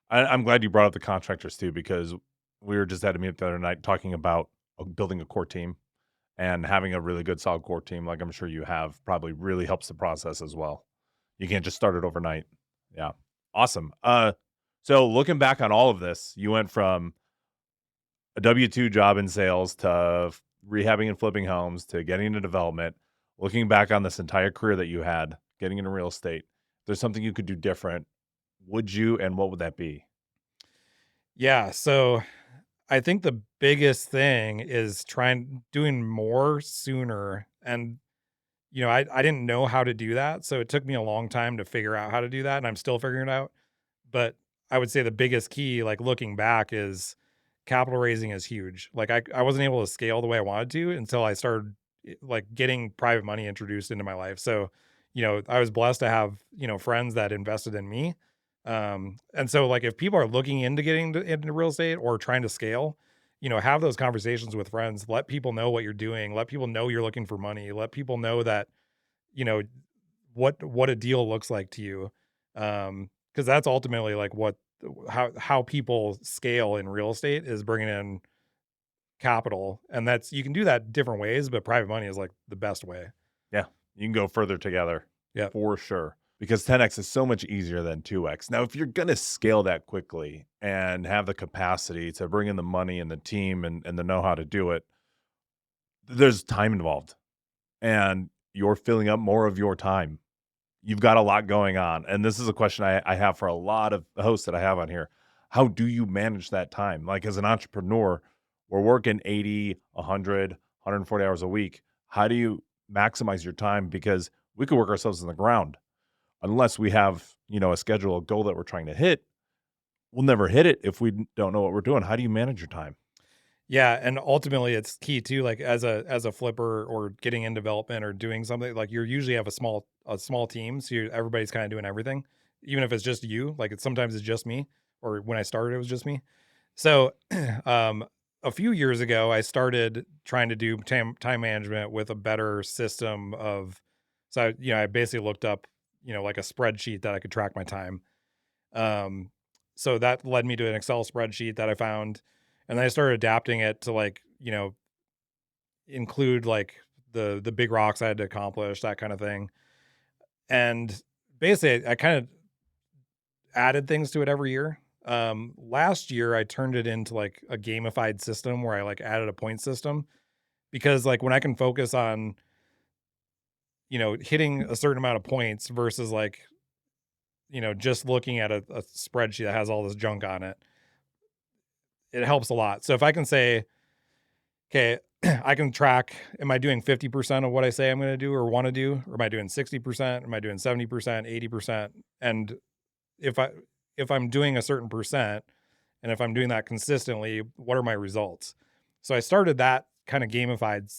Speaker 2: I'm glad you brought up the contractors too, because we were just at a meetup the other night talking about building a core team and having a really good solid core team, like I'm sure you have, probably really helps the process as well. You can't just start it overnight. Yeah. Awesome. So looking back on all of this, you went from a W-2 job in sales to rehabbing and flipping homes to getting into development. Looking back on this entire career that you had, getting into real estate, if there's something you could do different, would you, and what would that be?
Speaker 1: Yeah. So I think the biggest thing is doing more sooner. And, I didn't know how to do that. So it took me a long time to figure out how to do that. And I'm still figuring it out. But I would say the biggest key, like looking back, is capital raising is huge. Like I wasn't able to scale the way I wanted to until I started like getting private money introduced into my life. So, I was blessed to have, friends that invested in me. And so like if people are looking into getting into real estate or trying to scale, have those conversations with friends, let people know what you're doing, let people know you're looking for money, let people know that, you know, what a deal looks like to you. Because that's ultimately like how people scale in real estate is bringing in capital, and that's you can do that different ways, but private money is like the best way.
Speaker 2: Yeah, you can go further together
Speaker 1: Yeah.
Speaker 2: for sure because 10x is so much easier than 2x. Now, if you're going to scale that quickly and have the capacity to bring in the money and the team and the know how to do it, there's time involved and you're filling up more of your time. You've got a lot going on. And this is a question I have for a lot of hosts that I have on here. How do you manage that time? Like as an entrepreneur, we're working 80, 100, 140 hours a week. How do you maximize your time? Because we could work ourselves in the ground unless we have, a schedule, a goal that we're trying to hit. We'll never hit it if we don't know what we're doing. How do you manage your time?
Speaker 1: Yeah, and ultimately it's key too, like as a flipper or getting in development or doing something, like you usually have a small team, so everybody's kind of doing everything, even if it's just you. Like sometimes it's just me, or when I started it was just me. So, um, a few years ago, I started trying to do time management with a better system of, so I basically looked up, like a spreadsheet that I could track my time. Um, so that led me to an Excel spreadsheet that I found, and then I started adapting it to like, include like the big rocks I had to accomplish, that kind of thing. And basically I kind of added things to it every year. Last year I turned it into like a gamified system where I like added a point system because like when I can focus on, hitting a certain amount of points versus like, just looking at a spreadsheet that has all this junk on it, it helps a lot. So if I can say, okay, I can track, am I doing 50% of what I say I'm going to do or want to do? Or am I doing 60%? Am I doing 70%, 80%? And if I if I'm doing a certain percent and if I'm doing that consistently, what are my results? So I started that kind of gamified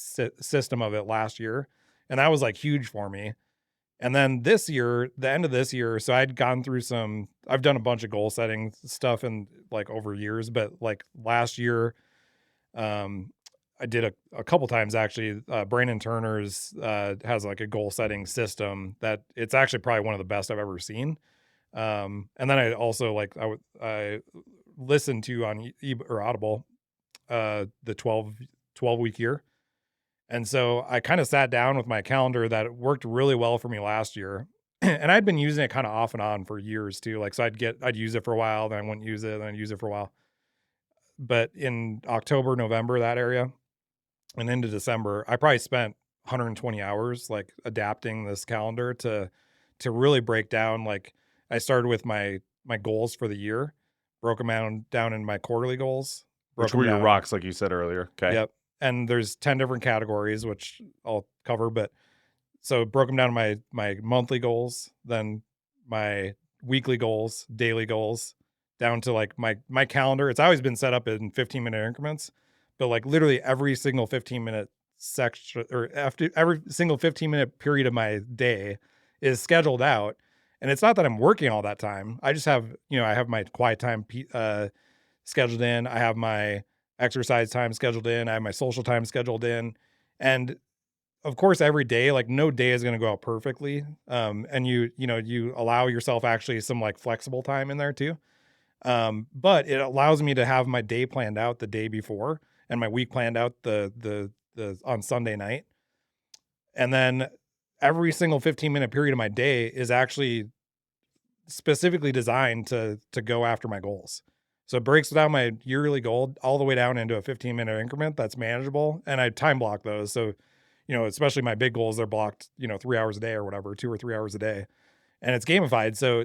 Speaker 1: system of it last year, and that was like huge for me. And then this year, the end of this year, so I'd gone through I've done a bunch of goal setting stuff and like over years, but like last year, um, I did a couple times actually. Brandon Turner's has like a goal setting system that it's actually probably one of the best I've ever seen. And then I also like I listened to on or Audible the 12 week year. And so I kind of sat down with my calendar that worked really well for me last year. And I'd been using it kind of off and on for years too. Like so I'd use it for a while, then I wouldn't use it, then I'd use it for a while. But in October, November, that area, and into December, I probably spent 120 hours like adapting this calendar to really break down like I started with my goals for the year, broke them down in my quarterly goals, broke
Speaker 2: Which
Speaker 1: them
Speaker 2: were your
Speaker 1: down.
Speaker 2: rocks, like you said earlier. Okay.
Speaker 1: Yep. And there's 10 different categories which I'll cover, but so broke them down to my monthly goals, then my weekly goals, daily goals, down to like my calendar. It's always been set up in 15-minute increments, but like literally every single 15-minute section or after every single 15-minute period of my day is scheduled out. And it's not that I'm working all that time. I just have, I have my quiet time scheduled in. I have my exercise time scheduled in. I have my social time scheduled in. And of course, every day, like no day is going to go out perfectly. And you allow yourself actually some like flexible time in there too. But it allows me to have my day planned out the day before and my week planned out the on Sunday night. And then every single 15-minute period of my day is actually specifically designed to go after my goals. So it breaks down my yearly goal all the way down into a 15-minute increment that's manageable. And I time block those. So, especially my big goals, they're blocked, 3 hours a day or whatever, 2 or 3 hours a day. And it's gamified. So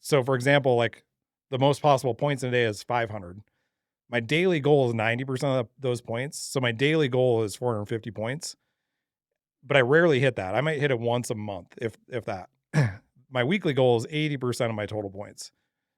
Speaker 1: so for example, like the most possible points in a day is 500. My daily goal is 90% of those points. So my daily goal is 450 points, but I rarely hit that. I might hit it once a month, if that. My weekly goal is 80% of my total points.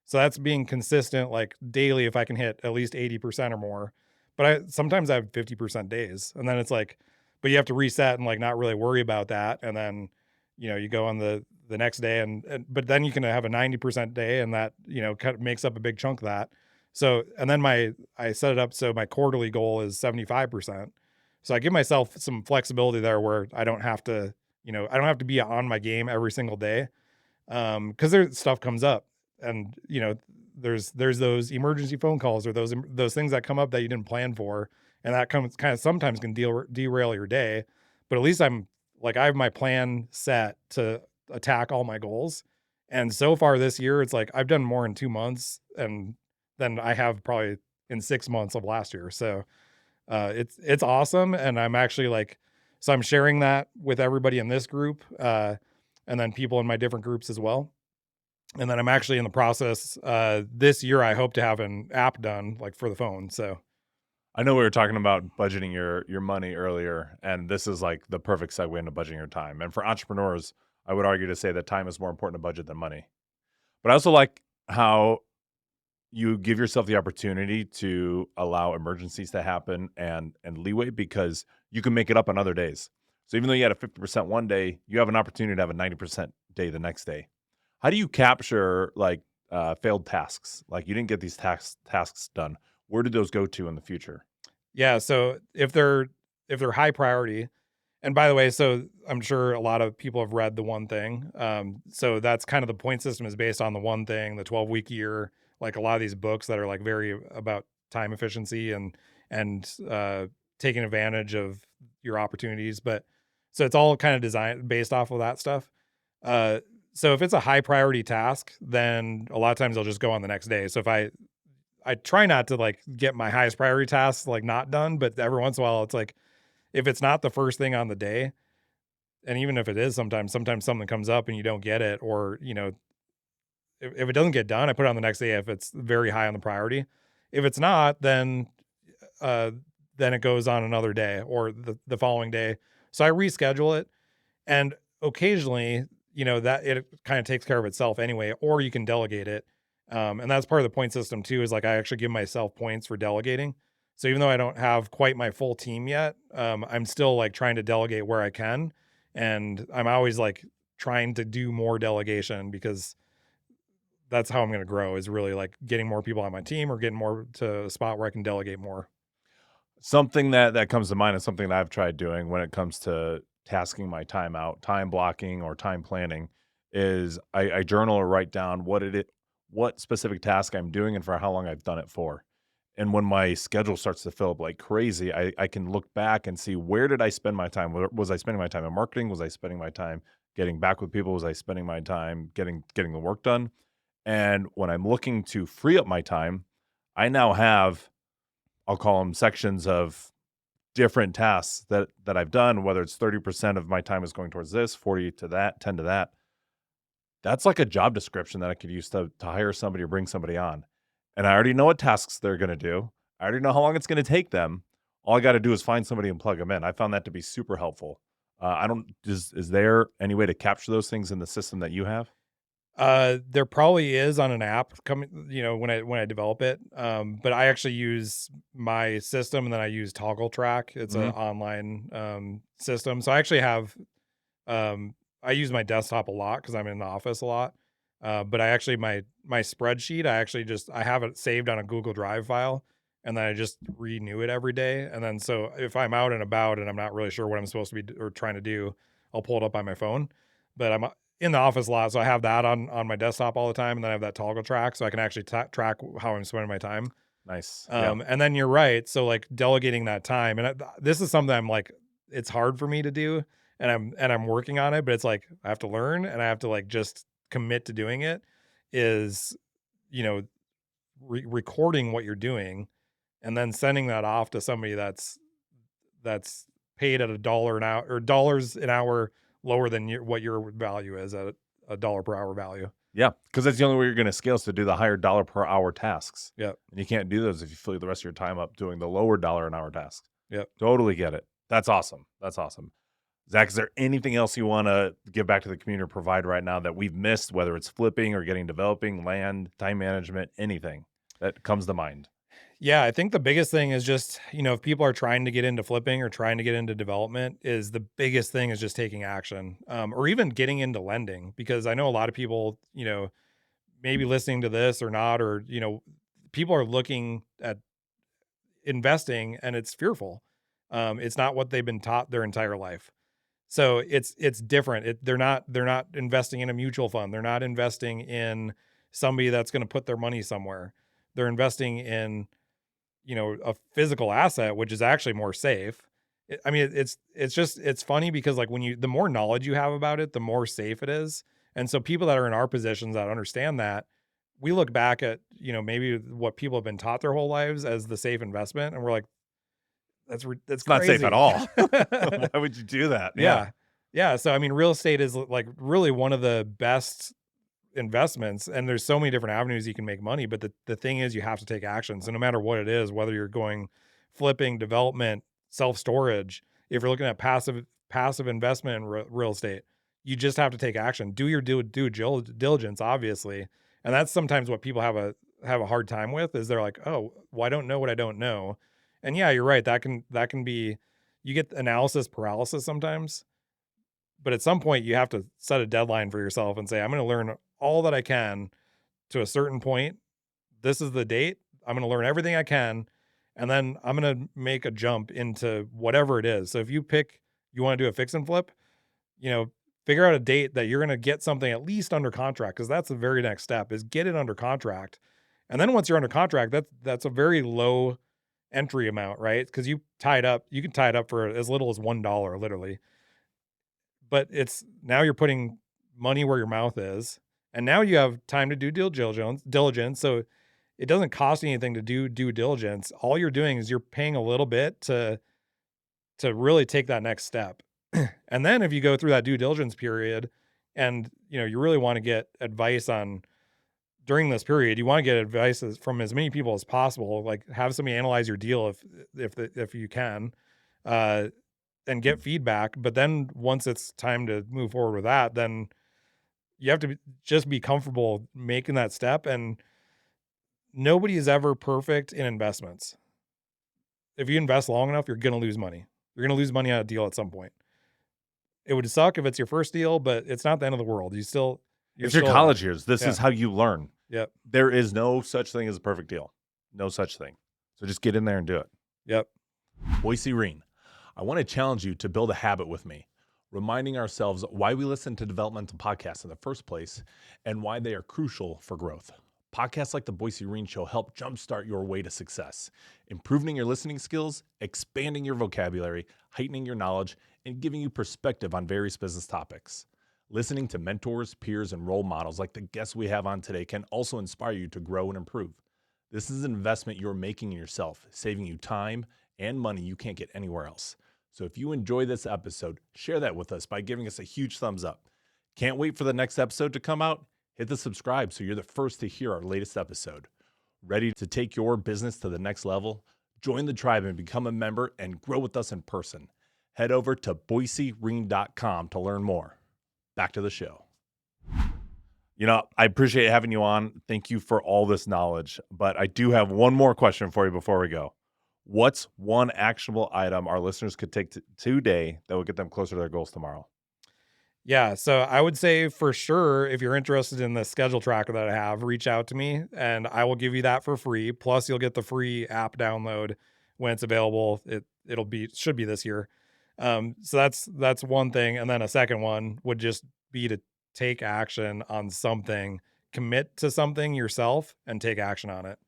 Speaker 1: So that's being consistent like daily if I can hit at least 80% or more. But sometimes I have 50% days. And then it's like, but you have to reset and like not really worry about that. And then, you go on the next day and but then you can have a 90% day and that, kind of makes up a big chunk of that. So and then I set it up so my quarterly goal is 75%. So I give myself some flexibility there where I don't have to, I don't have to be on my game every single day. Because there's stuff comes up and, there's those emergency phone calls or those things that come up that you didn't plan for, and that comes kind of sometimes can derail your day. But at least I have my plan set to attack all my goals. And so far this year, it's like I've done more in 2 months and than I have probably in 6 months of last year. So it's awesome. And I'm actually like, so I'm sharing that with everybody in this group, and then people in my different groups as well. And then I'm actually in the process, this year, I hope to have an app done like for the phone. So
Speaker 2: I know we were talking about budgeting your money earlier, and this is like the perfect segue into budgeting your time. And for entrepreneurs, I would argue to say that time is more important to budget than money. But I also like how you give yourself the opportunity to allow emergencies to happen and leeway because you can make it up on other days. So even though you had a 50% one day, you have an opportunity to have a 90% day the next day. How do you capture like failed tasks? Like you didn't get these tasks done. where do those go to in the future?
Speaker 1: Yeah, so if they're high priority, and by the way, so I'm sure a lot of people have read The One Thing. So that's kind of the point system is based on the one thing, the 12-week year, like a lot of these books that are like very about time efficiency and taking advantage of your opportunities. But so it's all kind of designed based off of that stuff. Uh, so if it's a high priority task, then a lot of times I'll just go on the next day. So if I try not to like get my highest priority tasks like not done, but every once in a while it's like if it's not the first thing on the day, and even if it is sometimes something comes up and you don't get it, or if it doesn't get done, I put it on the next day if it's very high on the priority. If it's not, uh then it goes on another day or the following day. So I reschedule it, and occasionally, that it kind of takes care of itself anyway, or you can delegate it. And that's part of the point system too, is like I actually give myself points for delegating. So even though I don't have quite my full team yet, I'm still like trying to delegate where I can. And I'm always like trying to do more delegation because that's how I'm going to grow is really like getting more people on my team or getting more to a spot where I can delegate more.
Speaker 2: Something that comes to mind is something that I've tried doing when it comes to tasking my time out, time blocking or time planning is I journal or write down what specific task I'm doing and for how long I've done it for. And when my schedule starts to fill up like crazy, I can look back and see where did I spend my time? Was I spending my time in marketing? Was I spending my time getting back with people? Was I spending my time getting the work done? And when I'm looking to free up my time, I now have, I'll call them sections of different tasks that I've done, whether it's 30% of my time is going towards this, 40 to that, 10 to that. That's like a job description that I could use to hire somebody or bring somebody on. And I already know what tasks they're going to do. I already know how long it's going to take them. All I got to do is find somebody and plug them in. I found that to be super helpful. I don't is there any way to capture those things in the system that you have?
Speaker 1: There probably is on an app coming, when I develop it. But I actually use my system and then I use Toggle Track. It's an
Speaker 2: Mhm.
Speaker 1: online system. So I actually have I use my desktop a lot because I'm in the office a lot. But I actually my spreadsheet, I have it saved on a Google Drive file and then I just renew it every day. And then so if I'm out and about and I'm not really sure what I'm supposed to be or trying to do, I'll pull it up on my phone. But I'm in the office a lot, so I have that on my desktop all the time, and then I have that Toggle Track, so I can actually track how I'm spending my time.
Speaker 2: Nice. Yeah.
Speaker 1: And then you're right, so like delegating that time, and this is something I'm like, it's hard for me to do, and I'm working on it, but it's like I have to learn, and I have to like just commit to doing it. Is you know recording what you're doing, and then sending that off to somebody that's paid at $1 an hour or dollars an hour lower than what your value is at a dollar per hour value.
Speaker 2: Yeah, because that's the only way you're gonna scale is to do the higher dollar per hour tasks,
Speaker 1: Yep.
Speaker 2: and you can't do those if you fill the rest of your time up doing the lower dollar an hour tasks.
Speaker 1: Yep.
Speaker 2: Totally get it. That's awesome. That's awesome. Zach, is there anything else you wanna give back to the community or provide right now that we've missed, whether it's flipping or getting developing, land, time management, anything that comes to mind?
Speaker 1: Yeah, I think the biggest thing is just, if people are trying to get into flipping or trying to get into development, is the biggest thing is just taking action, or even getting into lending. Because I know a lot of people, maybe listening to this or not, or, people are looking at investing and it's fearful. It's not what they've been taught their entire life. So it's different. They're not investing in a mutual fund. They're not investing in somebody that's going to put their money somewhere. They're investing in, a physical asset, which is actually more safe. I mean, it's funny because like the more knowledge you have about it, the more safe it is. And so people that are in our positions that understand that, we look back at, maybe what people have been taught their whole lives as the safe investment, and we're like, that's
Speaker 2: It's not safe at
Speaker 1: crazy.
Speaker 2: all. Why would you do that? Yeah.
Speaker 1: Yeah. Yeah, so I mean, real estate is like really one of the best investments, and there's so many different avenues you can make money, but the thing is you have to take action. So no matter what it is, whether you're going flipping, development, self-storage, if you're looking at passive investment in real estate, you just have to take action. Do your due diligence, obviously. And that's sometimes what people have a hard time with is they're like, "Oh, well, I don't know what I don't know." And yeah, you're right. That can be you get analysis paralysis sometimes, but at some point you have to set a deadline for yourself and say, I'm going to learn all that I can to a certain point. This is the date. I'm going to learn everything I can. And then I'm going to make a jump into whatever it is. So if you want to do a fix and flip, figure out a date that you're going to get something at least under contract. Cause that's the very next step is get it under contract. And then once you're under contract, that's a very low entry amount, right? Cause you can tie it up for as little as $1, literally. But now you're putting money where your mouth is. And now you have time to do diligence. So it doesn't cost you anything to do due diligence. All you're doing is you're paying a little bit to really take that next step. And then if you go through that due diligence period and you really want to get advice during this period, you want to get advice from as many people as possible, like have somebody analyze your deal if you can, and get feedback. But then once it's time to move forward with that, then you have to just be comfortable making that step. And nobody is ever perfect in investments. If you invest long enough, you're going to lose money. You're going to lose money on a deal at some point. It would suck if it's your first deal, but it's not the end of the world.
Speaker 2: It's your college years. This is how you learn.
Speaker 1: Yep.
Speaker 2: There is no such thing as a perfect deal. No such thing. So just get in there and do it.
Speaker 1: Yep.
Speaker 2: Boise Reen, I want to challenge you to build a habit with me, reminding ourselves why we listen to developmental podcasts in the first place and why they are crucial for growth. Podcasts like the Boise Reen Show help jumpstart your way to success, improving your listening skills, expanding your vocabulary, heightening your knowledge, and giving you perspective on various business topics. Listening to mentors, peers, and role models like the guests we have on today can also inspire you to grow and improve. This is an investment you're making in yourself, saving you time and money you can't get anywhere else. So if you enjoy this episode, share that with us by giving us a huge thumbs up. Can't wait for the next episode to come out? Hit the subscribe so you're the first to hear our latest episode. Ready to take your business to the next level? Join the tribe and become a member and grow with us in person. Head over to boisereen.com to learn more. Back to the show. I appreciate having you on. Thank you for all this knowledge, but I do have one more question for you before we go. What's one actionable item our listeners could take today that will get them closer to their goals tomorrow?
Speaker 1: Yeah. So I would say for sure, if you're interested in the schedule tracker that I have, reach out to me and I will give you that for free. Plus you'll get the free app download when it's available. Should be this year. So that's one thing. And then a second one would just be to take action on something, commit to something yourself and take action on it.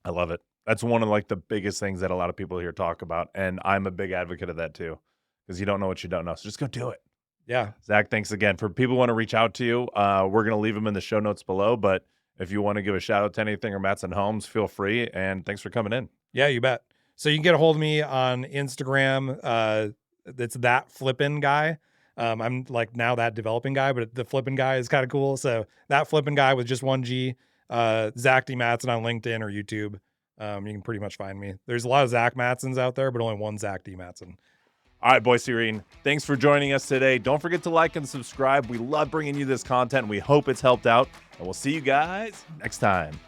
Speaker 2: I love it. That's one of the biggest things that a lot of people here talk about. And I'm a big advocate of that too, because you don't know what you don't know. So just go do it.
Speaker 1: Yeah.
Speaker 2: Zach, thanks again. For people who want to reach out to you, we're going to leave them in the show notes below. But if you want to give a shout out to anything or Matson Homes, feel free. And thanks for coming in.
Speaker 1: Yeah, you bet. So you can get a hold of me on Instagram. It's that flippin' guy. I'm now that developing guy, but the flippin' guy is kind of cool. So that flippin' guy with just one G, Zach D. Matson on LinkedIn or YouTube. You can pretty much find me. There's a lot of Zach Matsons out there, but only one Zach D. Matson.
Speaker 2: All right, Boise Reen, thanks for joining us today. Don't forget to like and subscribe. We love bringing you this content. We hope it's helped out, and we'll see you guys next time.